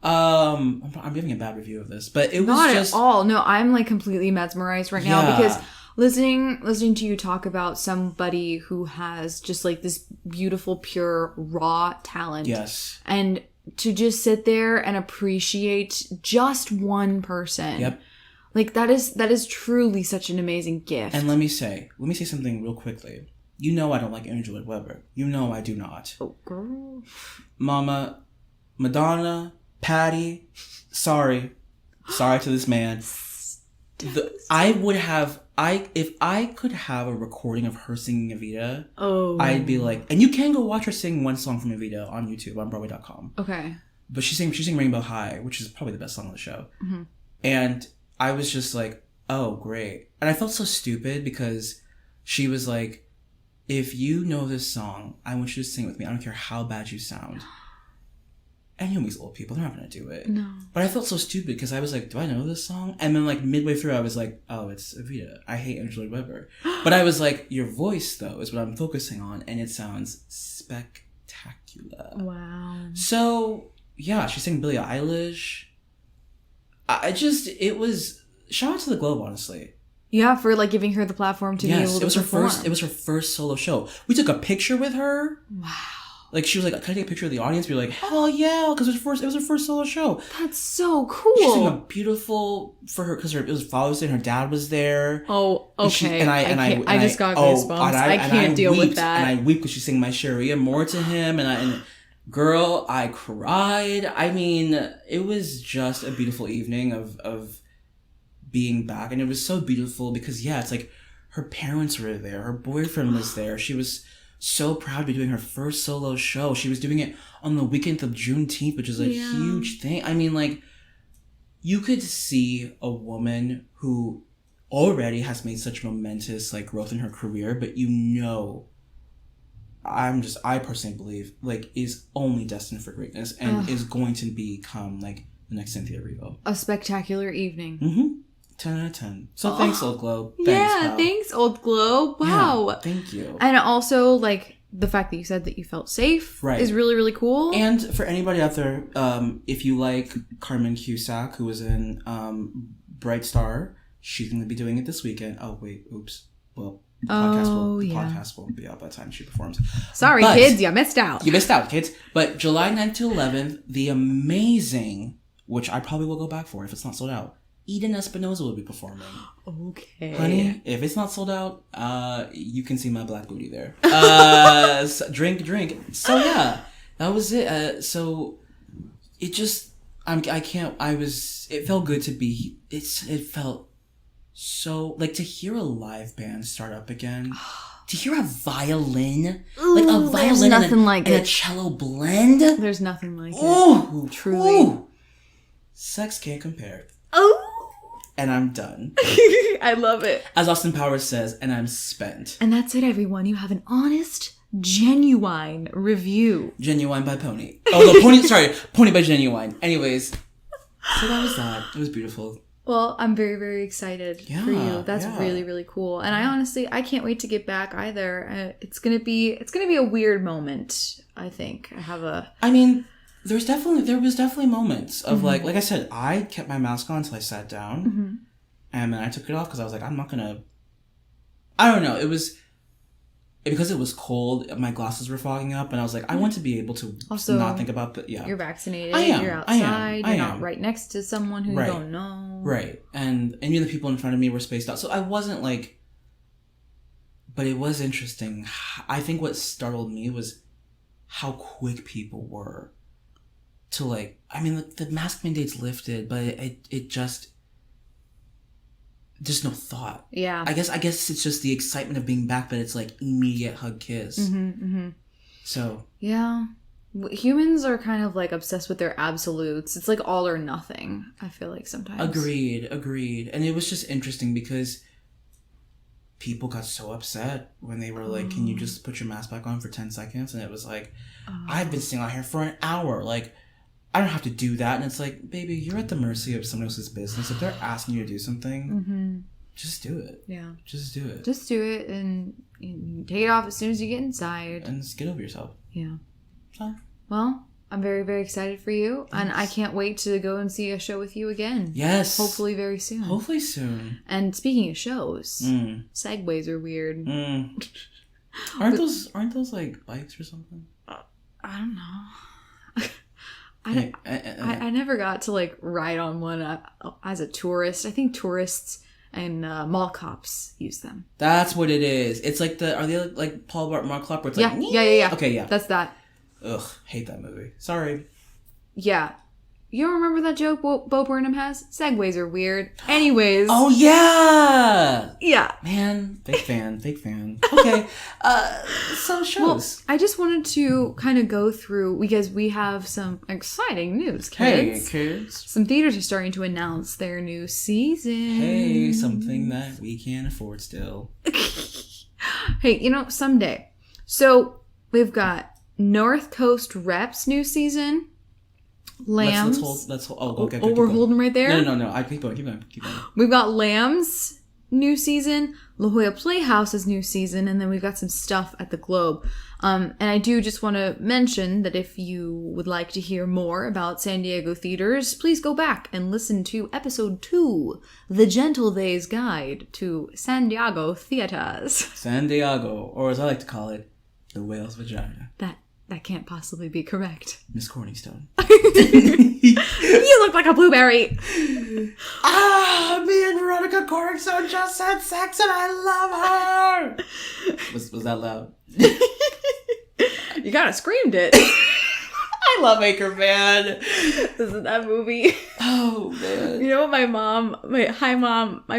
I'm giving a bad review of this, but it was not just... at all. No, I'm like completely mesmerized right now because listening to you talk about somebody who has just like this beautiful, pure, raw talent. Yes. And to just sit there and appreciate just one person. Yep. Like, that is truly such an amazing gift. And let me say something real quickly. You know I don't like Andrew Lloyd Webber. You know I do not. Oh, girl. Mama, Madonna, Patty, sorry to this man. If I could have a recording of her singing Evita, I'd be like, and you can go watch her sing one song from Evita on YouTube, on Broadway.com. Okay. But she sang Rainbow High, which is probably the best song on the show. Mm-hmm. And I was just like, oh, great. And I felt so stupid because she was like, if you know this song, I want you to sing it with me. I don't care how bad you sound. And these old people, they're not going to do it. No. But I felt so stupid because I was like, do I know this song? And then like midway through, I was like, oh, it's Evita. I hate Andrew Lloyd Webber. But I was like, your voice, though, is what I'm focusing on. And it sounds spectacular. Wow. So, yeah, she sang Billie Eilish. It was, shout out to the Globe, honestly. Yeah, for like giving her the platform to be able to perform. It was her first solo show. We took a picture with her. Wow. Like, she was like, can I take a picture of the audience? We were like, hell yeah, because it was her first solo show. That's so cool. She sang a beautiful, for her, because it was Father's Day and her dad was there. Oh, okay. I just got goosebumps. I can't deal with that. And I weep because she sang My Sharia more to him. And girl, I cried. I mean, it was just a beautiful evening of being back. And it was so beautiful because, yeah, it's like her parents were there. Her boyfriend was there. She was so proud to be doing her first solo show. She was doing it on the weekend of Juneteenth, which is a huge thing. I mean, like, you could see a woman who already has made such momentous, like, growth in her career, but I personally believe, like, is only destined for greatness and is going to become, like, the next Cynthia Erivo. A spectacular evening. Mm-hmm. 10 out of 10. So thanks, Old Globe. Thanks, Old Globe. Wow. Yeah, thank you. And also, like, the fact that you said that you felt safe is really, really cool. And for anybody out there, if you like Carmen Cusack, who was in Bright Star, she's going to be doing it this weekend. Oh, wait. Oops. Well, the podcast won't be out by the time she performs. Sorry, kids. You missed out. You missed out, kids. But July 9th to 11th, the amazing, which I probably will go back for if it's not sold out, Eden Espinosa will be performing. Okay. Honey, if it's not sold out, you can see my black booty there. So, drink. So yeah, that was it. So it just, it felt good to be, it felt so, like, to hear a live band start up again. To hear a violin, like a violin and a cello blend. There's nothing like it. Truly. Sex can't compare. Oh. And I'm done. I love it. As Austin Powers says, and I'm spent. And that's it, everyone. You have an honest, genuine review. Genuine by Pony. Oh, no, Pony by Genuine. Anyways, so that was that. It was beautiful. Well, I'm very, very excited for you. That's really, really cool. And I can't wait to get back either. It's gonna be a weird moment, I think. There was definitely moments of like I said, I kept my mask on until I sat down, and then I took it off because I was like, I'm not gonna. I don't know. It was because it was cold. My glasses were fogging up, and I was like, I want to be able to also not think about the. Yeah, you're vaccinated. I am. You're outside. You're not right next to someone who you don't know. Right, and the people in front of me were spaced out, so I wasn't like. But it was interesting. I think what startled me was how quick people were. To like, I mean, the mask mandate's lifted, but it just no thought. Yeah. I guess it's just the excitement of being back, but it's like immediate hug kiss. So. Yeah. Humans are kind of like obsessed with their absolutes. It's like all or nothing, I feel like sometimes. Agreed. And it was just interesting because people got so upset when they were like, can you just put your mask back on for 10 seconds? And it was like, I've been sitting out here for an hour. Like, I don't have to do that. And it's like, baby, you're at the mercy of someone else's business. If they're asking you to do something, just do it. Yeah. Just do it. Just do it and take it off as soon as you get inside. And just get over yourself. Yeah. So. Well, I'm very, very excited for you. Thanks. And I can't wait to go and see a show with you again. Yes. Hopefully very soon. And speaking of shows, segues are weird. Aren't those like bikes or something? I don't know. I never got to like ride on one as a tourist. I think tourists and mall cops use them. That's what it is. It's like are they like Paul Blart Mall Cop where it's like yeah. Okay, yeah. That's that. Ugh, hate that movie. Sorry. Yeah. You don't remember that joke Bo Burnham has? Segways are weird. Anyways. Oh, yeah! Yeah. Man, fake fan. Okay. So shows. Well, I just wanted to kind of go through, because we have some exciting news, kids. Hey, kids. Some theaters are starting to announce their new season. Hey, something that we can't afford still. Hey, someday. So, we've got North Coast Rep's new season. Lambs. Let's hold. Oh, okay. We're holding right there? No. I keep going. We've got Lambs new season, La Jolla Playhouse's new season, and then we've got some stuff at the Globe. And I do just want to mention that if you would like to hear more about San Diego theaters, please go back and listen to episode 2, The Gentle They's Guide to San Diego Theaters. San Diego, or as I like to call it, the whale's vagina. That can't possibly be correct. Miss Corningstone. You look like a blueberry. Me and Veronica Corningstone just had sex and I love her. Was that loud? You kind of screamed it. I love Anchorman. This is that movie. Oh, man. You know what my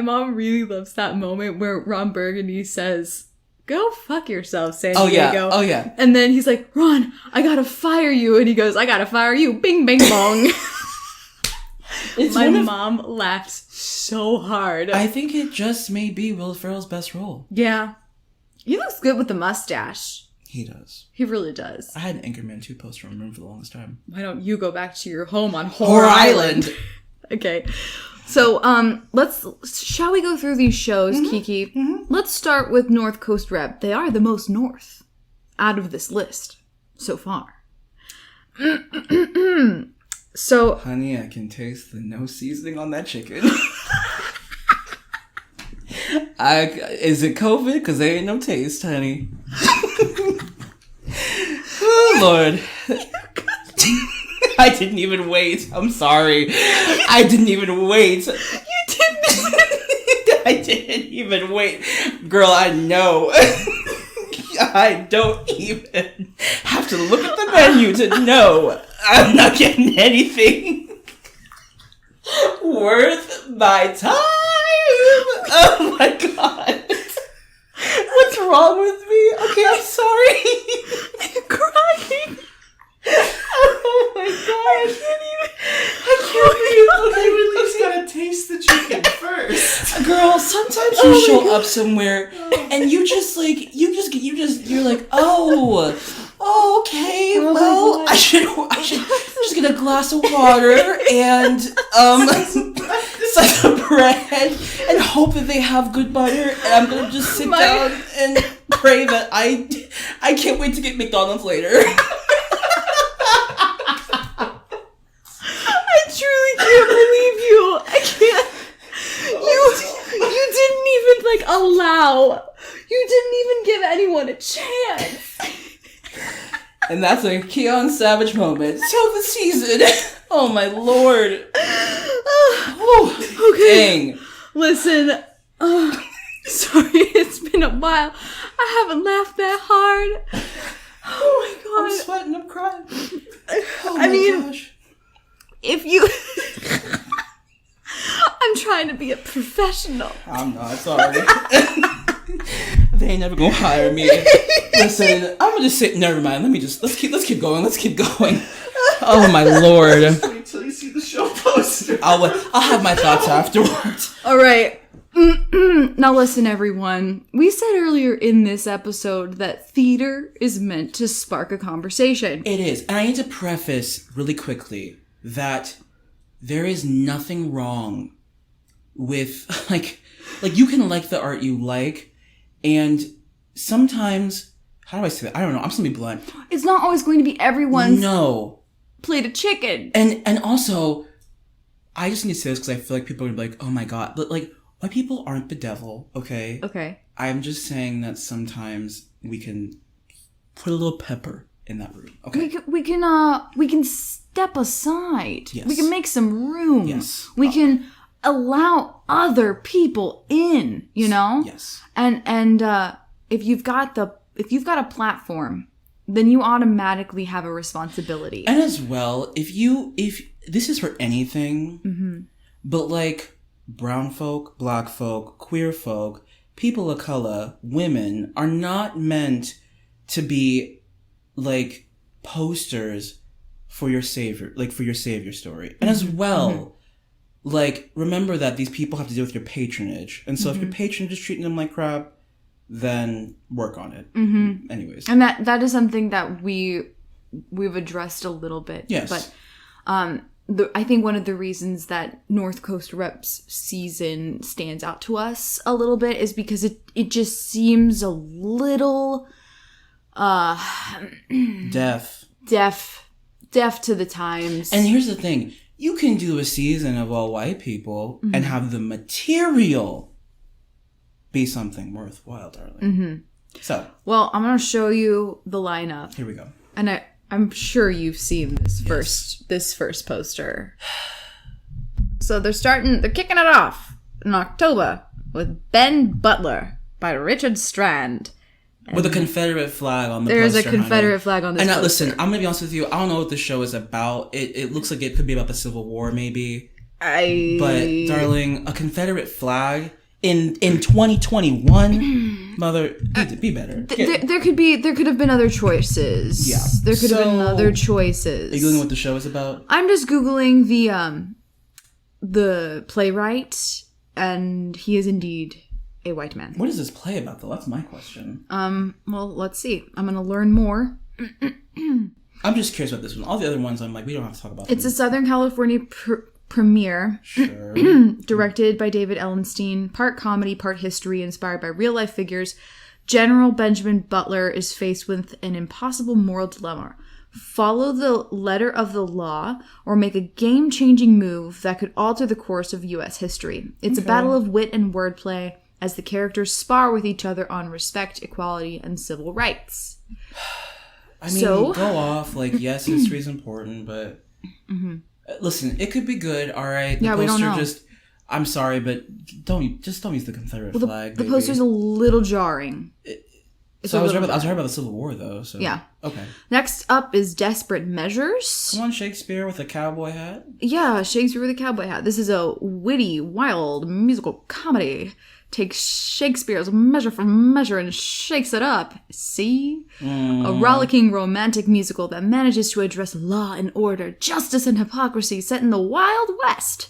mom really loves that moment where Ron Burgundy says, go fuck yourself, San Oh, yeah. Diego. Oh, yeah. And then he's like, Ron, I gotta fire you. And he goes, I gotta fire you. Bing, bing, bong. My mom laughs so hard. I think it just may be Will Ferrell's best role. Yeah. He looks good with the mustache. He does. He really does. I had an Anchorman 2 poster on my room for the longest time. Why don't you go back to your home on Horror Island? Okay. So, shall we go through these shows, Kiki? Mm-hmm. Let's start with North Coast Rep. They are the most north out of this list so far. So, honey, I can taste the no seasoning on that chicken. Is it COVID? Because there ain't no taste, honey. Oh, Lord. I didn't even wait. I'm sorry. I didn't even wait. You didn't. I didn't even wait. Girl, I know. I don't even have to look at the menu to know I'm not getting anything worth my time. Oh my god. What's wrong with me? Okay, I'm sorry. You're crying. Oh my god. I can't even. Okay, we at least gotta taste the chicken first. Girl, sometimes you show up somewhere and you're like, oh, okay, well, I should just get a glass of water and slice of bread and hope that they have good butter, and I'm gonna just sit down and pray that I can't wait to get McDonald's later. I truly can't believe you. I can't. You didn't even allow. You didn't even give anyone a chance. And that's a Keon Savage moment. So the season. Oh my lord. Oh, okay. Dang. Listen. Sorry, it's been a while. I haven't laughed that hard. Oh my god. I'm sweating. I'm crying. Oh I mean, gosh. If you... I'm trying to be a professional. I'm not, sorry. They ain't never gonna hire me. Listen, I'm gonna just sit. Never mind. Let's keep going. Let's keep going. Oh my lord. Wait till you see the show poster. I'll have my thoughts afterwards. All right. Now listen, everyone. We said earlier in this episode that theater is meant to spark a conversation. It is, and I need to preface really quickly that there is nothing wrong with like you can like the art you like, and sometimes, how do I say that? I don't know. I'm just gonna be blunt. It's not always going to be everyone's plate of chicken. And also, I just need to say this because I feel like people are gonna be like, oh my god, but like, white people aren't the devil, okay? Okay. I'm just saying that sometimes we can put a little pepper in that room. Okay. We can step aside. Yes. We can make some room. Yes. We can allow other people in, you know? Yes. And if you've got a platform, then you automatically have a responsibility. And as well, if this is for anything, but like brown folk, black folk, queer folk, people of color, women are not meant to be like posters for your savior, like for your savior story. And as well, like, remember that these people have to deal with your patronage. And so if your patronage is treating them like crap, then work on it. Anyways. And that is something that we've addressed a little bit. Yes. But I think one of the reasons that North Coast Reps season stands out to us a little bit is because it just seems a little deaf to the times. And here's the thing. You can do a season of all white people and have the material be something worthwhile, darling. So. Well, I'm going to show you the lineup. Here we go. And I'm sure you've seen this first poster. So they're kicking it off in October with Ben Butler by Richard Strand. With a Confederate flag on the poster. There's a Confederate flag on this poster. And listen, I'm going to be honest with you. I don't know what the show is about. It looks like it could be about the Civil War, maybe. But, darling, a Confederate flag in 2021, mother, be better. There could have been other choices. Yeah. There could have been other choices. Are you googling what the show is about? I'm just googling the playwright, and he is indeed a white man. What is this play about, though? That's my question. Well, let's see. I'm gonna learn more. I'm just curious about this one. All the other ones, I'm like, we don't have to talk about. It's a Southern California premiere. Sure. Directed by David Ellenstein. Part comedy, part history, inspired by real life figures. General Benjamin Butler is faced with an impossible moral dilemma. Follow the letter of the law or make a game-changing move that could alter the course of U.S. history. It's a battle of wit and wordplay as the characters spar with each other on respect, equality, and civil rights. I mean, go off. Like, yes, history is important, but listen, it could be good. All right, we don't know. I'm sorry, but don't use the Confederate flag. The poster's a little jarring. I was right about the Civil War, though. So yeah. Okay. Next up is Desperate Measures. Come on, Shakespeare with a cowboy hat. Yeah, Shakespeare with a cowboy hat. This is a witty, wild musical comedy. Takes Shakespeare's measure for measure and shakes it up. See? A rollicking romantic musical that manages to address law and order, justice and hypocrisy set in the Wild West.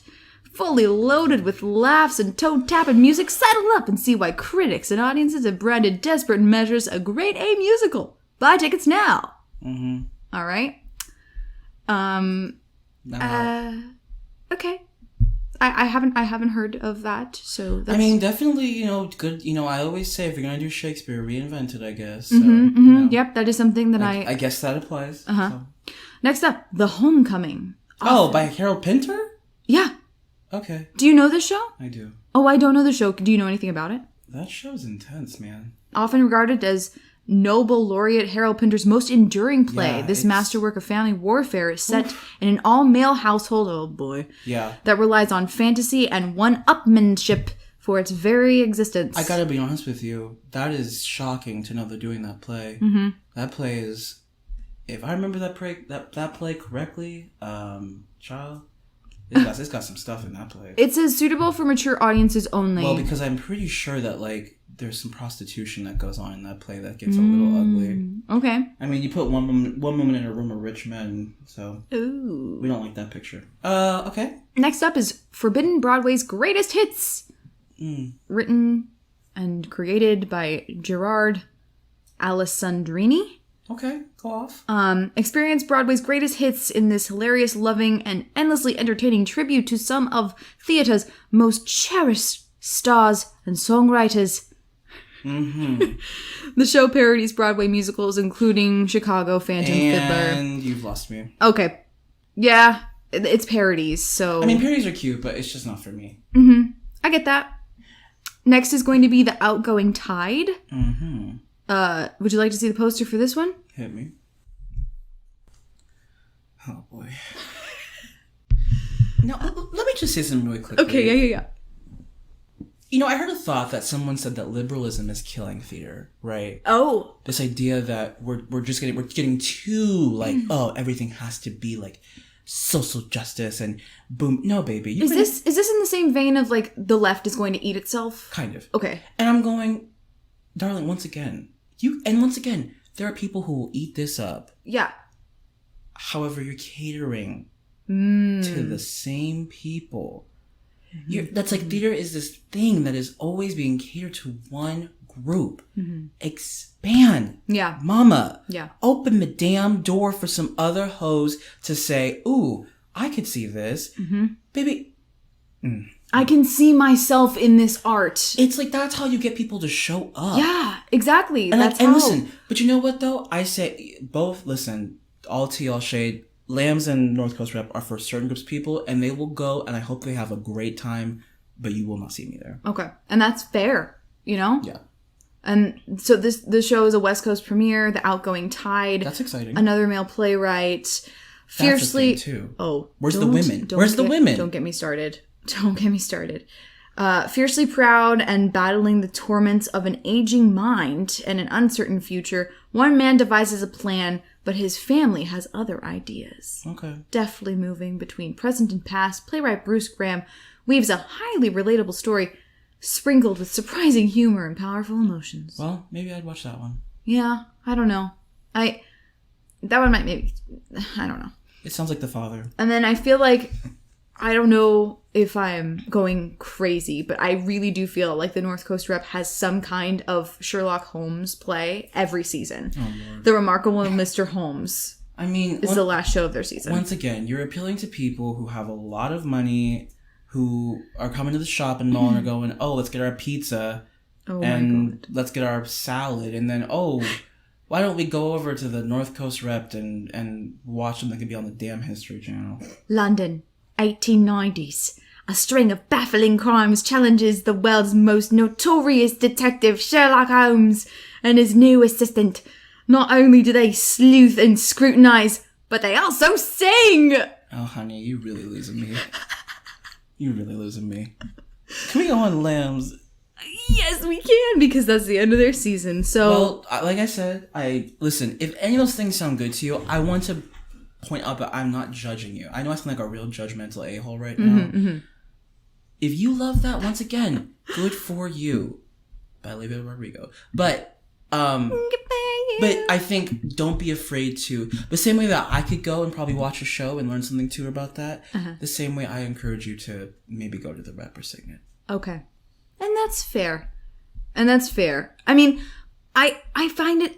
Fully loaded with laughs and toe-tapping music. Settle up and see why critics and audiences have branded Desperate Measures a grade A musical. Buy tickets now. All right. Okay. I haven't heard of that, so that's... I mean, definitely, good. I always say if you're gonna do Shakespeare, reinvent it, I guess. So, Yep, that is something that I guess that applies. So. Next up, The Homecoming. Oh, by Harold Pinter? Yeah. Okay. Do you know this show? I do. Oh, I don't know the show. Do you know anything about it? That show's intense, man. Often regarded as Nobel laureate Harold Pinter's most enduring play, this masterwork of family warfare is set in an all-male household, oh boy, that relies on fantasy and one-upmanship for its very existence. I gotta be honest with you, that is shocking to know they're doing that play. That play is, if I remember that play correctly, child, it's got some stuff in that play. It says suitable for mature audiences only. Well, because I'm pretty sure that, there's some prostitution that goes on in that play that gets a little ugly. Okay. I mean, you put one woman in a room of rich men, so we don't like that picture. Okay. Next up is Forbidden Broadway's Greatest Hits. Written and created by Gerard Alessandrini. Okay, go off. Experience Broadway's greatest hits in this hilarious, loving, and endlessly entertaining tribute to some of theater's most cherished stars and songwriters. The show parodies Broadway musicals, including Chicago, Phantom Fiddler. And you've lost me. Okay. Yeah, it's parodies, so... I mean, parodies are cute, but it's just not for me. I get that. Next is going to be The Outgoing Tide. Would you like to see the poster for this one? Hit me. Oh, boy. Now, let me just say something really quickly. Okay, yeah. I heard a thought that someone said that liberalism is killing theater, right? Oh. This idea that we're getting too, everything has to be, social justice and boom. No, baby. Is this in the same vein of, the left is going to eat itself? Kind of. Okay. And I'm going, darling, once again, there are people who will eat this up. Yeah. However, you're catering to the same people. That's theater is this thing that is always being catered to one group. Expand. Yeah. Mama. Yeah. Open the damn door for some other hoes to say, ooh, I could see this. Baby. I can see myself in this art. It's that's how you get people to show up. Yeah, exactly. And, that's and how. Listen, but you know what though? I say both, all tea, all shade. Lambs and North Coast Rep are for certain groups of people, and they will go, and I hope they have a great time, but you will not see me there. Okay. And that's fair, Yeah. And so this show is a West Coast premiere, The Outgoing Tide. That's exciting. Another male playwright. Fiercely... That's the thing, too. Oh. Where's the women? Where's the women? Don't get me started. Fiercely proud and battling the torments of an aging mind and an uncertain future, one man devises a plan, but his family has other ideas. Okay. Deftly moving between present and past, playwright Bruce Graham weaves a highly relatable story sprinkled with surprising humor and powerful emotions. Well, maybe I'd watch that one. Yeah, I don't know. That one might maybe, I don't know. It sounds like The Father. And then I feel like, I don't know if I'm going crazy, but I really do feel like the North Coast Rep has some kind of Sherlock Holmes play every season. Oh, Lord. The Remarkable Mr. Holmes is the last show of their season. Once again, you're appealing to people who have a lot of money, who are coming to the shop and mall and are going, oh, let's get our pizza, and let's get our salad, and then, oh, why don't we go over to the North Coast Rep and watch something that could be on the damn History Channel? London, 1890s. A string of baffling crimes challenges the world's most notorious detective, Sherlock Holmes, and his new assistant. Not only do they sleuth and scrutinize, but they also sing! Oh, honey, you're really losing me. You're really losing me. Can we go on Lambs? Yes, we can, because that's the end of their season. So, well, like I said, listen, if any of those things sound good to you, I want to point out that I'm not judging you. I know I sound like a real judgmental a-hole right now. If you love that, once again, good for you. By Olivia Rodrigo. But I think don't be afraid to, the same way that I could go and probably watch a show and learn something too about that, the same way I encourage you to maybe go to the Rep or Signet. Okay. And that's fair. I mean, I find it,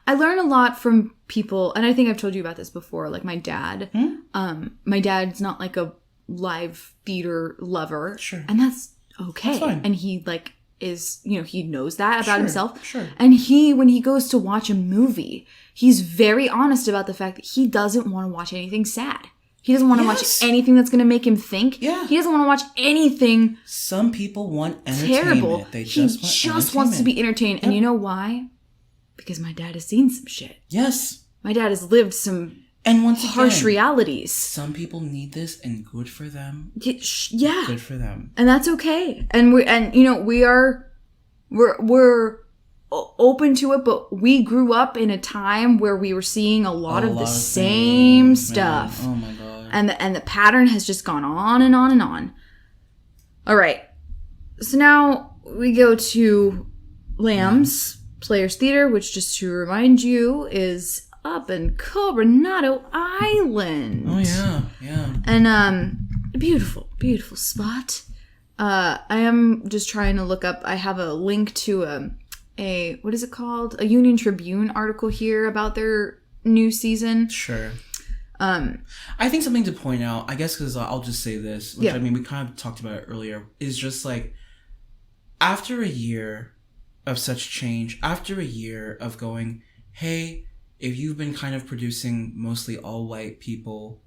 I learn a lot from people, and I think I've told you about this before, like my dad. My dad's not like a live theater lover. Sure. And that's okay. That's fine. And he like is, he knows that about himself. Sure. And when he goes to watch a movie, he's very honest about the fact that he doesn't want to watch anything sad. He doesn't want to watch anything that's going to make him think. Yeah. He doesn't want to watch anything. Some people want entertainment. Terrible. They he just wants to be entertained. Yep. And you know why? Because my dad has seen some shit. Yes. My dad has lived some harsh realities. Some people need this, and good for them. Yeah. Good for them. And that's okay. And we're open to it, but we grew up in a time where we were seeing a lot of the same stuff. Oh my god. And the pattern has just gone on and on and on. All right. So now we go to Lambs Players Theater, which, just to remind you, is up in Coronado Island. Oh yeah. And beautiful spot. I am just trying to look up. I have a link to a what is it called? A Union Tribune article here about their new season. Sure. I think something to point out, I guess, because I'll just say this, which I mean, we kind of talked about it earlier, is just like, after a year of such change, after a year of going, hey, if you've been kind of producing mostly all white people,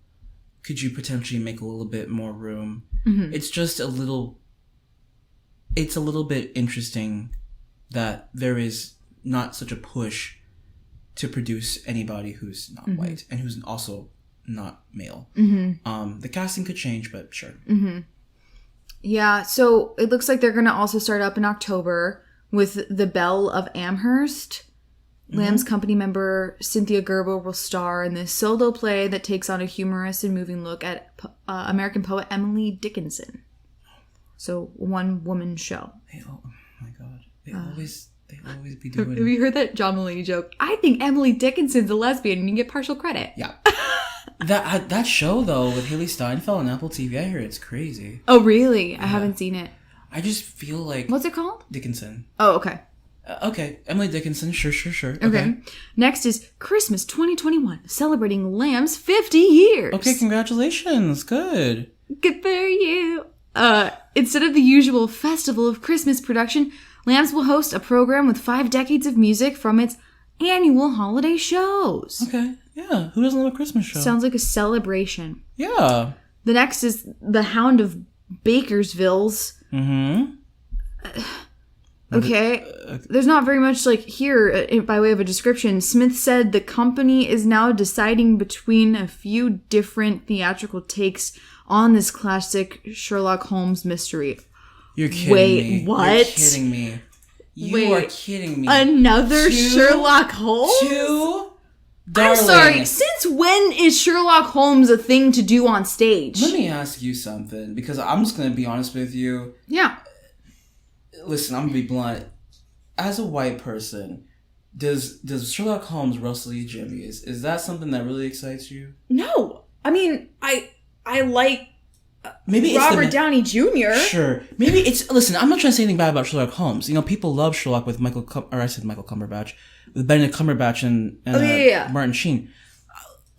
could you potentially make a little bit more room? It's just a little bit interesting that there is not such a push to produce anybody who's not white and who's also not male. The casting could change, but sure. Yeah, so it looks like they're going to also start up in October with The Belle of Amherst. Lamb's company member Cynthia Gerber will star in this solo play that takes on a humorous and moving look at American poet Emily Dickinson. So, one-woman show. Oh my god. They always be doing... Have you heard that John Mulaney joke? I think Emily Dickinson's a lesbian and you get partial credit. Yeah. That show, though, with Haley Steinfeld on Apple TV, I hear it's crazy. Oh, really? Yeah. I haven't seen it. I just feel like... What's it called? Dickinson. Oh, okay. Okay. Emily Dickinson. Sure. Okay. Next is Christmas 2021, celebrating Lamb's 50 years. Okay, congratulations. Good. Good for you. Instead of the usual Festival of Christmas production, Lambs will host a program with 5 decades of music from its annual holiday shows. Okay. Yeah. Who doesn't love a Christmas show? Sounds like a celebration. Yeah. The next is The Hound of Bakersville's. Okay. There's not very much here by way of a description. Smith said the company is now deciding between a few different theatrical takes on this classic Sherlock Holmes mystery. You're kidding me. Wait, what? You're kidding me. You are kidding me. Another Sherlock Holmes? Darling. I'm sorry. Since when is Sherlock Holmes a thing to do on stage? Let me ask you something, because I'm just going to be honest with you. Yeah. Listen, I'm going to be blunt. As a white person, does Sherlock Holmes rustle your jimmies? Is that something that really excites you? No. I mean, I like maybe Robert Downey Jr. Sure. Maybe it's... Listen, I'm not trying to say anything bad about Sherlock Holmes. You know, people love Sherlock with Michael Cumberbatch. With Benedict Cumberbatch and Martin Sheen.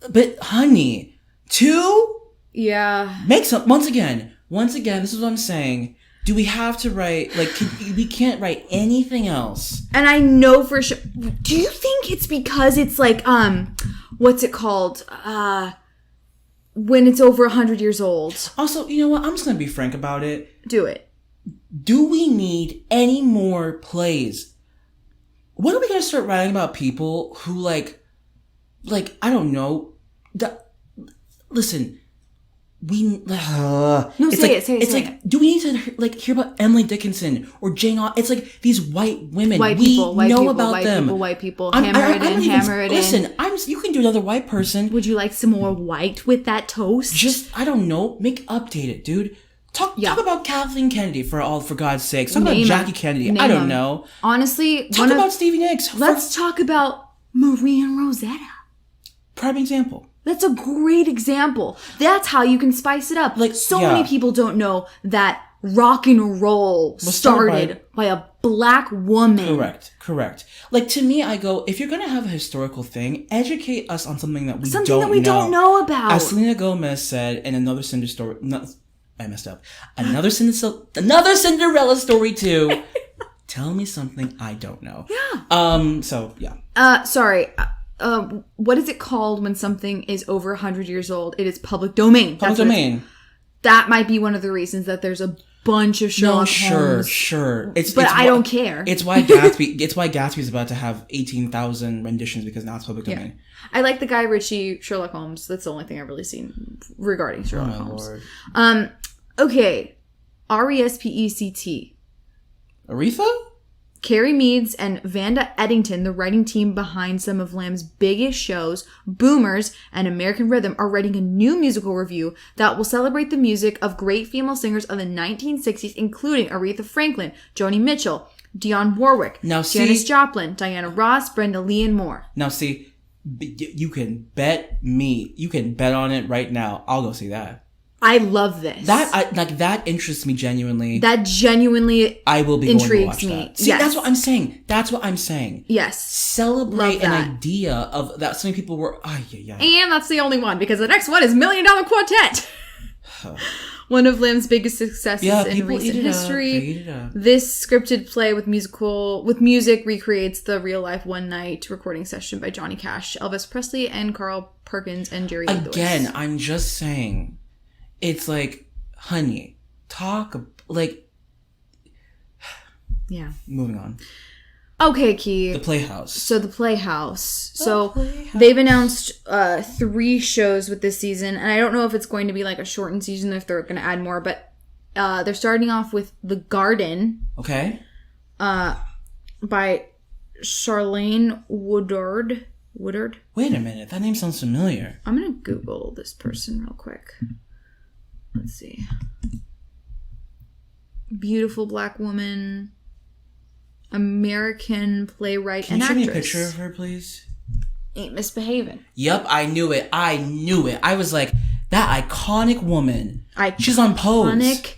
But, honey, 2? Yeah. Once again, this is what I'm saying. Do we have to write... Like, we can't write anything else. And I know for sure... Do you think it's because it's like, what's it called? When it's over 100 years old. Also, you know what? I'm just going to be frank about it. Do it. Do we need any more plays? When are we going to start writing about people who, like, I don't know. Listen, we... say it. Do we need to, like, hear about Emily Dickinson or Jane Austen? It's like these white women. White people. White people. Hammer it in. Listen, you can do another white person. Would you like some more white with that toast? Just, I don't know. Update it, dude. Talk about Kathleen Kennedy for God's sakes. Talk about Jackie Kennedy. I don't know. Honestly, talk about Stevie Nicks. Let's talk about Marie and Rosetta. Prime example. That's a great example. That's how you can spice it up. Like many people don't know that rock and roll started by a black woman. Correct. Like, to me, I go, if you're going to have a historical thing, educate us on something that we don't know about. As Selena Gomez said in another Cinderella story, I messed up. Another Cinderella story too. Tell me something I don't know. Yeah. So yeah. Sorry. What is it called when something is over 100 years old? It is public domain. Public domain. That might be one of the reasons that there's a bunch of Sherlock Holmes. Sure. I don't care. It's why Gatsby's about to have 18,000 renditions, because now it's public domain. I like the Guy Ritchie Sherlock Holmes. That's the only thing I've really seen regarding Sherlock Holmes. Lord. Okay. RESPECT. Aretha? Carrie Meads and Vanda Eddington, the writing team behind some of Lamb's biggest shows, Boomers and American Rhythm, are writing a new musical review that will celebrate the music of great female singers of the 1960s, including Aretha Franklin, Joni Mitchell, Dionne Warwick, Janis Joplin, Diana Ross, Brenda Lee, and more. Now see, you can bet on it right now. I'll go see that. I love this. That interests me genuinely. That genuinely I will be intrigues going to watch me. that. See, yes. That's what I'm saying. Yes. Celebrate an idea of that. So many people were. And that's the only one, because the next one is $1 Million Quartet. One of Lamb's biggest successes in recent history. This scripted play with music recreates the real life one night recording session by Johnny Cash, Elvis Presley, and Carl Perkins and Jerry Lewis. Again, I'm just saying. It's like, honey, yeah. Moving on. Okay, Key. The Playhouse. So the Playhouse. They've announced 3 shows with this season, and I don't know if it's going to be like a shortened season, if they're going to add more, but they're starting off with The Garden. Okay. By Charlene Woodard. Wait a minute, that name sounds familiar. I'm going to Google this person real quick. Let's see. Beautiful black woman, American playwright and actress. Can you show me a picture of her, please? Ain't misbehaving. Yep, I knew it. I was like, that iconic woman. She's on Pose. Iconic.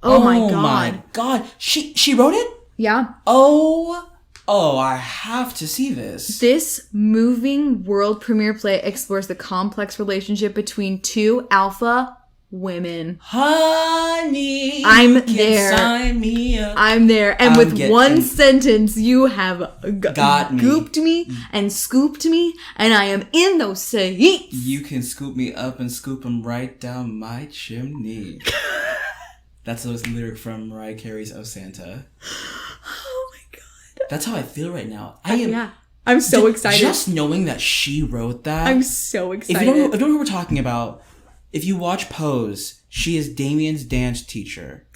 Oh my god. She wrote it? Yeah. Oh, I have to see this. This moving world premiere play explores the complex relationship between 2 alpha women. Honey, I'm there. Sign me up. I'm there. And with one sentence, you have gooped me and scooped me, and I am in those seats. You can scoop me up and scoop them right down my chimney. That's a lyric from Mariah Carey's "Oh Santa." Oh my god. That's how I feel right now. I'm so excited. Just knowing that she wrote that. I'm so excited. If you don't know who we're talking about, if you watch Pose, she is Damien's dance teacher.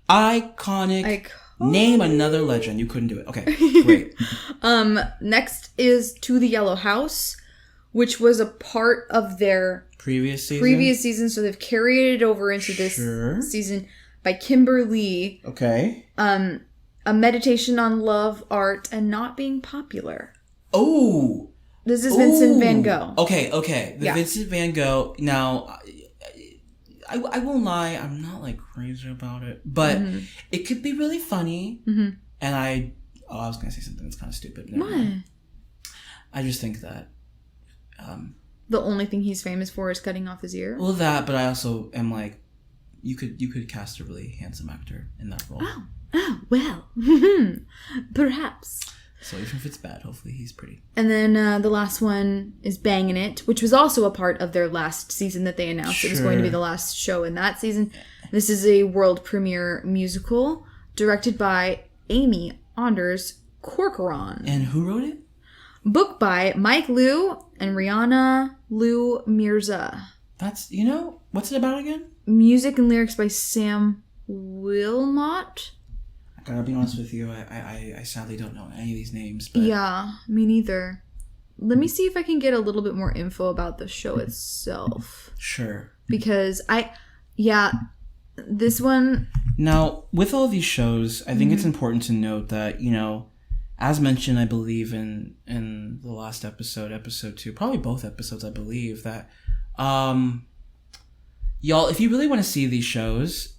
Iconic. Name another legend. You couldn't do it. Okay, great. Next is To the Yellow House, which was a part of their previous season. So they've carried it over into this season by Kimberly. Okay. A meditation on love, art, and not being popular. Oh. This is Vincent Van Gogh. Okay. Vincent Van Gogh. Now, I won't lie, I'm not like crazy about it, but it could be really funny. Mm-hmm. And I was gonna say something that's kind of stupid. What? I just think that the only thing he's famous for is cutting off his ear. Well, that, but I also am like, you could cast a really handsome actor in that role. Oh, well, perhaps. So even if it's bad, hopefully he's pretty. And then the last one is Bangin' It, which was also a part of their last season that they announced. It was going to be the last show in that season. This is a world premiere musical directed by Amy Anders Corcoran. And who wrote it? Book by Mike Liu and Rihanna Liu Mirza. That's, what's it about again? Music and lyrics by Sam Wilmot. I gotta be honest with you, I sadly don't know any of these names. But... Yeah, me neither. Let me see if I can get a little bit more info about the show itself. Sure. Because this one... Now, with all of these shows, I think it's important to note that, as mentioned, I believe in the last episode 2, probably both episodes, I believe, that, y'all, if you really want to see these shows,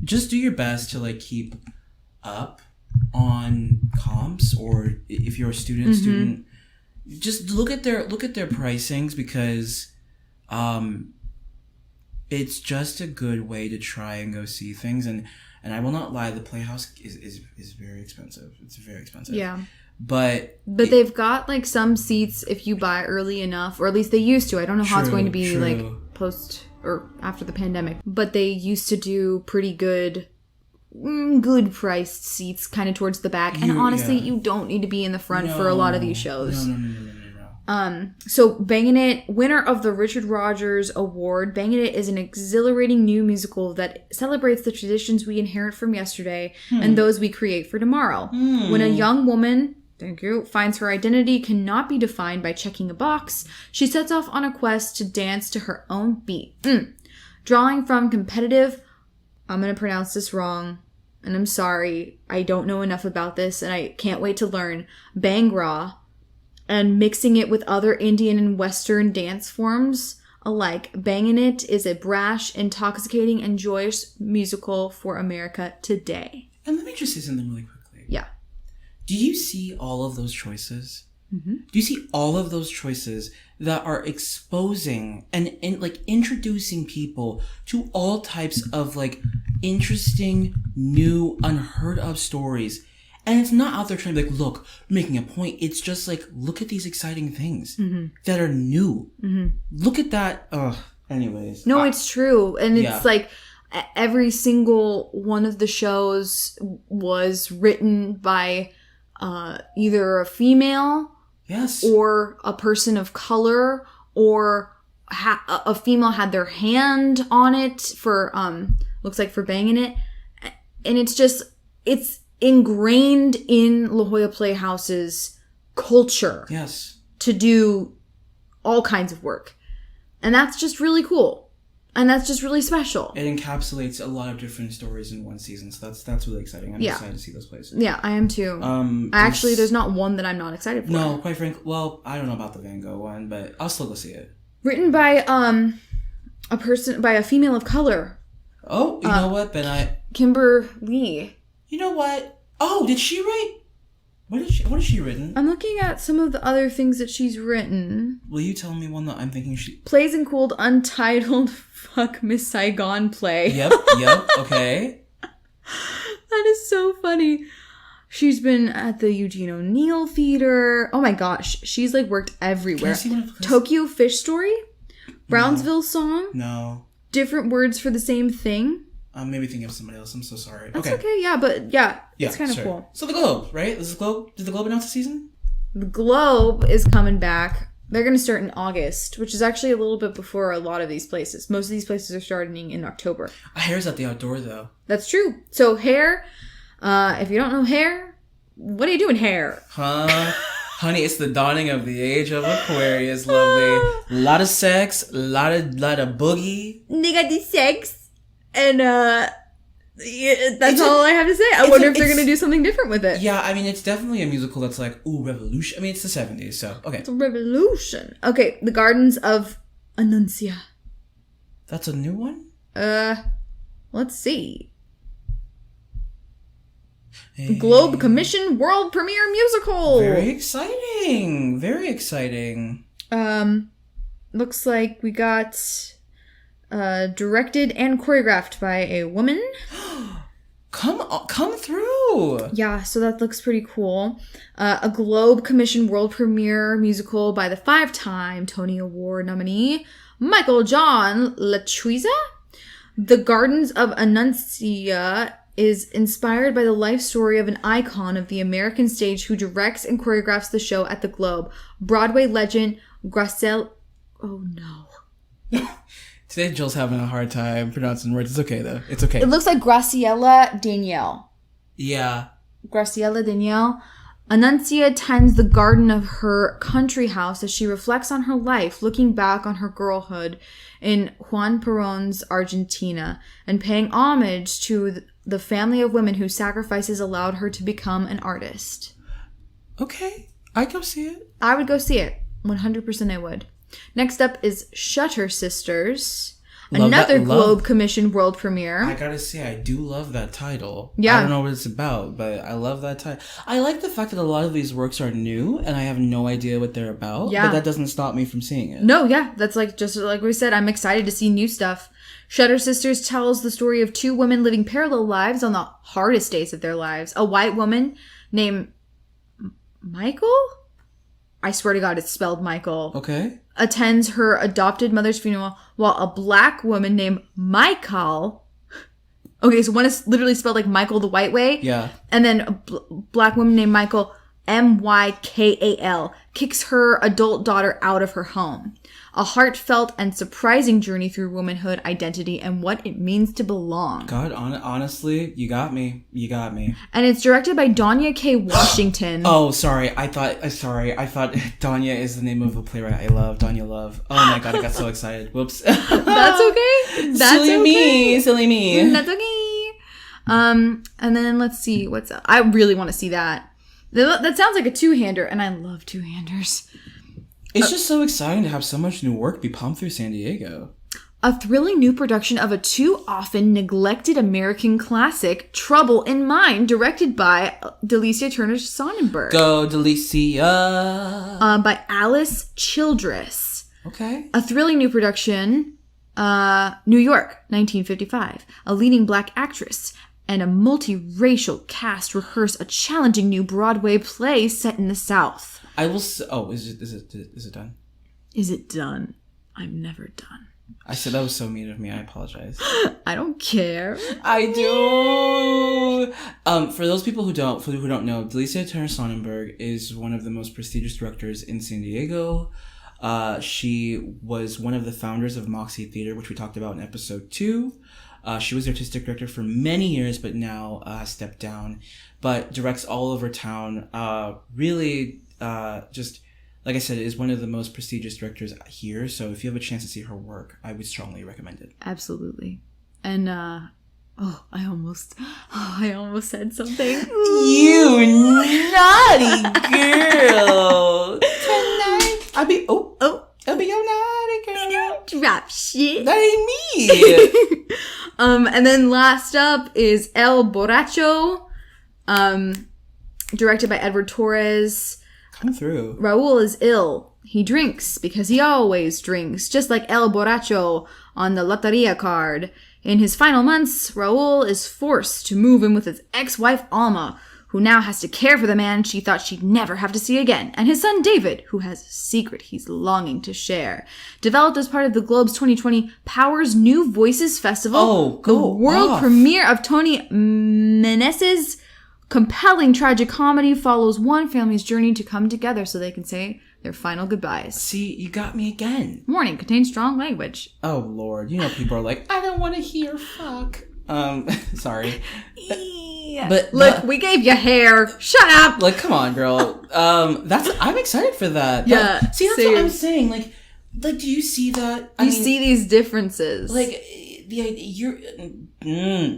just do your best to, like, keep up on comps, or if you're a student, just look at their pricings, because, it's just a good way to try and go see things. And I will not lie, the Playhouse is very expensive. It's very expensive. Yeah. But they've got, like, some seats if you buy early enough, or at least they used to. I don't know how it's going to be, like, post or after the pandemic. But they used to do pretty good priced seats kind of towards the back. And honestly, you don't need to be in the front for a lot of these shows. No. So Bangin' It, winner of the Richard Rogers Award. Bangin' It is an exhilarating new musical that celebrates the traditions we inherit from yesterday and those we create for tomorrow. When a young woman, finds her identity cannot be defined by checking a box, she sets off on a quest to dance to her own beat. Drawing from competitive, I'm going to pronounce this wrong, and I'm sorry, I don't know enough about this, and I can't wait to learn, Bhangra, and mixing it with other Indian and Western dance forms alike. Bangin' It is a brash, intoxicating, and joyous musical for America today. And let me just say something really quickly. Yeah. Do you see all of those choices? Mm-hmm. Do you see all of those choices that are exposing and like introducing people to all types of like interesting, new, unheard of stories? And it's not out there trying to be like, look, making a point. It's just like, look at these exciting things that are new. Look at that. Anyways. No, it's true. And it's like every single one of the shows was written by either a female or a person of color, or a female had their hand on it for, looks like for Bangin' It. And it's just, it's ingrained in La Jolla Playhouse's culture to do all kinds of work. And that's just really cool. And that's just really special. It encapsulates a lot of different stories in one season, so that's really exciting. I'm excited to see those places. Yeah, I am too. Actually, there's not one that I'm not excited for. No, quite frankly, well, I don't know about the Van Gogh one, but I'll still go see it. Written by a female of color. Oh, you know what? Kimberly. You know what? Oh, did she write? What has she written? I'm looking at some of the other things that she's written. Will you tell me one that I'm thinking she... Plays and Cooled Untitled Fuck Miss Saigon play. Yep, okay. That is so funny. She's been at the Eugene O'Neill Theater. Oh my gosh, she's like worked everywhere. Tokyo Fish Story? Brownsville Song? No. Different Words for the Same Thing? I'm maybe thinking of somebody else. I'm so sorry. That's okay, yeah, but it's kind of cool. So the Globe, right? Did the Globe announce the season? The Globe is coming back. They're going to start in August, which is actually a little bit before a lot of these places. Most of these places are starting in October. Hair's at the outdoor, though. That's true. So Hair, if you don't know Hair, What are you doing, hair? Huh? Honey, it's the dawning of the age of Aquarius, lovely. A lot of sex, a lot of boogie. They got the sex, and that's all I have to say. I wonder if they're gonna do something different with it. Yeah, I mean, it's definitely a musical that's like, ooh, revolution. I mean, it's the 70s, so okay. It's a revolution. Okay, The Gardens of Annuncia. That's a new one? Let's see. Hey. Globe Commission World Premiere Musical. Very exciting. Very exciting. Looks like we got directed and choreographed by a woman. Come through. Yeah, so that looks pretty cool. A Globe Commission World Premiere Musical by the 5-time Tony Award nominee Michael John LaTruiza. The Gardens of Annuncia is inspired by the life story of an icon of the American stage who directs and choreographs the show at the Globe. Broadway legend Graciela... Oh, no. Today, Jill's having a hard time pronouncing words. It's okay, though. It's okay. It looks like Graciela Danielle. Yeah. Graciela Danielle. Annuncia tends the garden of her country house as she reflects on her life, looking back on her girlhood in Juan Perón's Argentina and paying homage to the family of women whose sacrifices allowed her to become an artist. Okay. I'd go see it. I would go see it. 100% I would. Next up is Shutter Sisters. Another Globe Commission world premiere. I gotta say, I do love that title. Yeah. I don't know what it's about, but I love that title. I like the fact that a lot of these works are new, and I have no idea what they're about. Yeah. But that doesn't stop me from seeing it. No, yeah. That's like, just like we said, I'm excited to see new stuff. Shutter Sisters tells the story of two women living parallel lives on the hardest days of their lives. A white woman named Michael? I swear to God, it's spelled Michael. Okay. Attends her adopted mother's funeral, while a black woman named Michael... Okay, so one is literally spelled like Michael the white way. Yeah. And then a black woman named Michael, Mykal, kicks her adult daughter out of her home. A heartfelt and surprising journey through womanhood, identity, and what it means to belong. God, honestly, you got me. You got me. And it's directed by Donya K. Washington. Oh, sorry. I thought Donya is the name of a playwright I love. Donya Love. Oh my God, I got so excited. Whoops. That's okay. That's silly okay. me. Silly me. That's okay. And then let's see what's up. I really want to see that. That sounds like a two-hander, and I love two-handers. It's just so exciting to have so much new work be pumped through San Diego. A thrilling new production of a too often neglected American classic, Trouble in Mind, directed by Delicia Turner Sonnenberg. Go, Delicia! By Alice Childress. Okay. A thrilling new production, New York, 1955. A leading black actress and a multiracial cast rehearse a challenging new Broadway play set in the South. I will. Is it done? Is it done? I'm never done. I said that was so mean of me. I apologize. I don't care. I do. For those people who don't know, Delicia Turner Sonnenberg is one of the most prestigious directors in San Diego. She was one of the founders of Moxie Theater, which we talked about in episode 2. She was the artistic director for many years, but now has stepped down. But directs all over town. Really, just like I said, is one of the most prestigious directors here. So if you have a chance to see her work, I would strongly recommend it. Absolutely. And I almost said something. You naughty girl! Tonight I'll be your naughty girl. Drop shit. That ain't me. And then last up is El Borracho, directed by Edward Torres. Come through. Raul is ill. He drinks because he always drinks, just like El Borracho on the Loteria card. In his final months, Raul is forced to move in with his ex-wife Alma, who now has to care for the man she thought she'd never have to see again, and his son David, who has a secret he's longing to share. Developed as part of the Globe's 2020 Powers New Voices Festival, the world premiere of Tony Meneses' compelling tragic comedy follows one family's journey to come together so they can say their final goodbyes. See, you got me again. Warning, contains strong language. Oh, Lord. You know people are like, I don't want to hear fuck. Sorry. But look, we gave you hair. Shut up. Like, come on, girl. I'm excited for that. Yeah. See, that's what I'm saying. Like, do you see that? You see these differences. Like, the idea, you're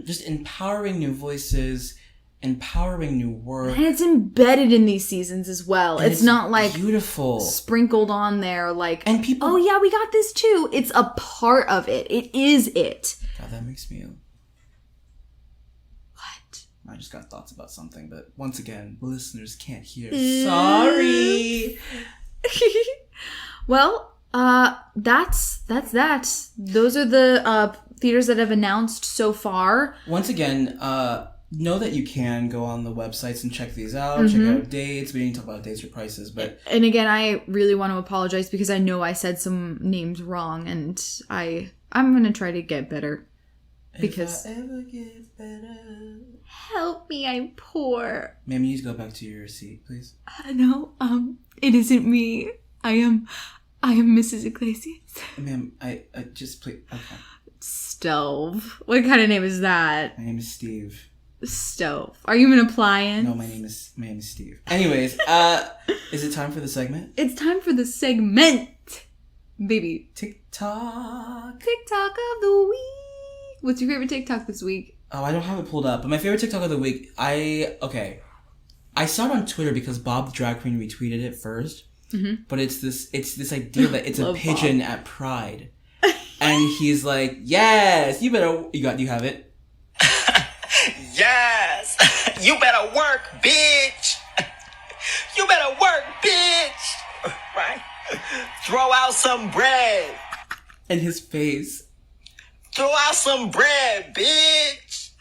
just empowering new voices, empowering new work. And it's embedded in these seasons as well. It's not like beautiful sprinkled on there like, and people, oh yeah, we got this too. It's a part of it. It is it. God, that makes me... I just got thoughts about something, but once again, listeners can't hear. Sorry. Well, that's that. Those are the theaters that have announced so far. Once again, know that you can go on the websites and check these out, check out dates. We didn't talk about dates or prices, but... And again, I really want to apologize because I know I said some names wrong, and I'm going to try to get better. Because... If I ever get better... Help me, I'm poor. Ma'am, you need to go back to your seat, please. No, it isn't me. I am Mrs. Iglesias. Ma'am, I just please... Okay. Stove. What kind of name is that? My name is Steve. Stove. Are you an appliance? No, my name is Steve. Anyways, is it time for the segment? It's time for the segment, baby. TikTok. TikTok of the week. What's your favorite TikTok this week? Oh, I don't have it pulled up, but my favorite TikTok of the week, I saw it on Twitter because Bob the Drag Queen retweeted it first. Mm-hmm. But it's this idea that it's a pigeon Bob. At Pride. And he's like, yes, you have it? Yes, you better work, bitch. You better work, bitch. Right? Throw out some bread. And his face. Throw out some bread, bitch.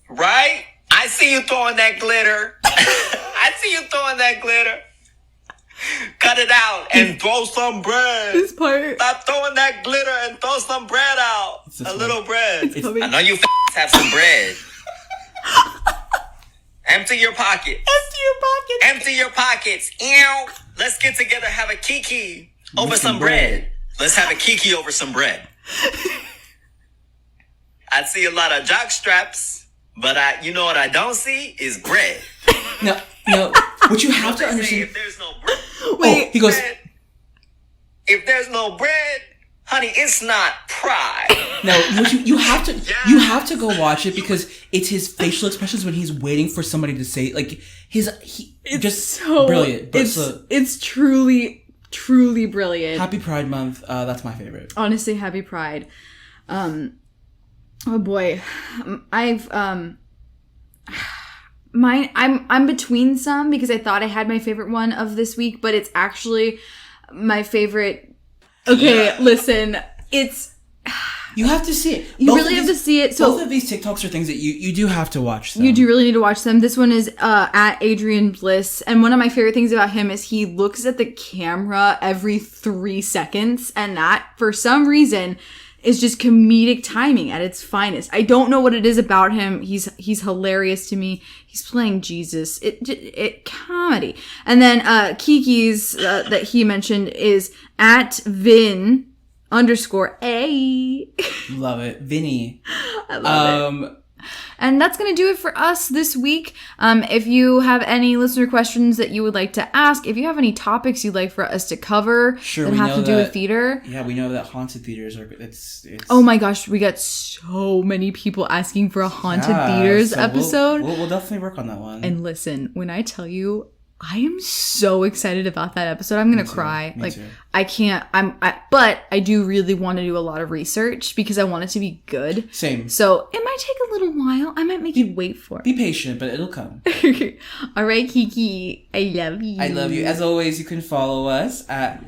Right? I see you throwing that glitter. I see you throwing that glitter. Cut it out and throw some bread. This part. Stop throwing that glitter and throw some bread out. Little bread. I know you have some bread. Empty your pockets. Empty your pockets. Ew. Let's get together, have a kiki over some bread. Let's have a kiki over some bread. I see a lot of jock straps, but you know what I don't see is bread. No. What you have to understand. If there's no bread, wait, he goes. If there's no bread, honey, it's not pride. No, you have to go watch it because it's his facial expressions when he's waiting for somebody to say like it's just so brilliant. But it's truly brilliant. Happy Pride Month. That's my favorite. Honestly, happy Pride. Oh boy, I'm between some because I thought I had my favorite one of this week, but it's actually my favorite. Okay, listen, you have to see it. You really have to see it. So both of these TikToks are things that you do have to watch them. You do really need to watch them. This one is at Adrian Bliss, and one of my favorite things about him is he looks at the camera every 3 seconds, and that for some reason is just comedic timing at its finest. I don't know what it is about him. He's hilarious to me. He's playing Jesus. It comedy. And then Kiki's that he mentioned is at Vin _A. Love it. Vinny. I love it. And that's going to do it for us this week. If you have any listener questions that you would like to ask, if you have any topics you'd like for us to cover that have to do with theater. Yeah, we know that haunted theaters are... It's Oh my gosh, we got so many people asking for a haunted theaters episode. We'll definitely work on that one. And listen, when I tell you, I am so excited about that episode. I'm going to cry. Me too. I can't, but I do really want to do a lot of research because I want it to be good. Same. So it might take a little while. I might make you wait for it. Be patient, but it'll come. All right, Kiki. I love you. I love you. As always, you can follow us at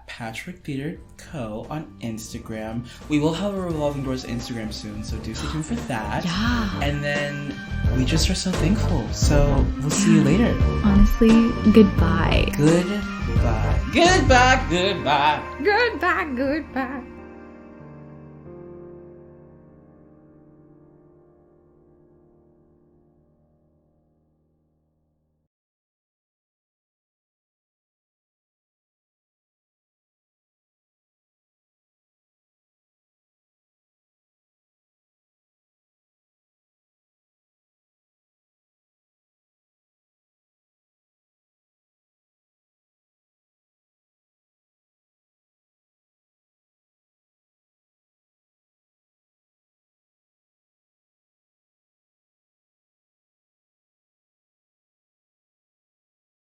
Patrick Theater Co. on Instagram. We will have a Revolving Doors Instagram soon, so do stay tuned for that. Yeah. And then we just are so thankful. So we'll see you later. Honestly, goodbye. Goodbye. Goodbye. Goodbye. Goodbye. Goodbye.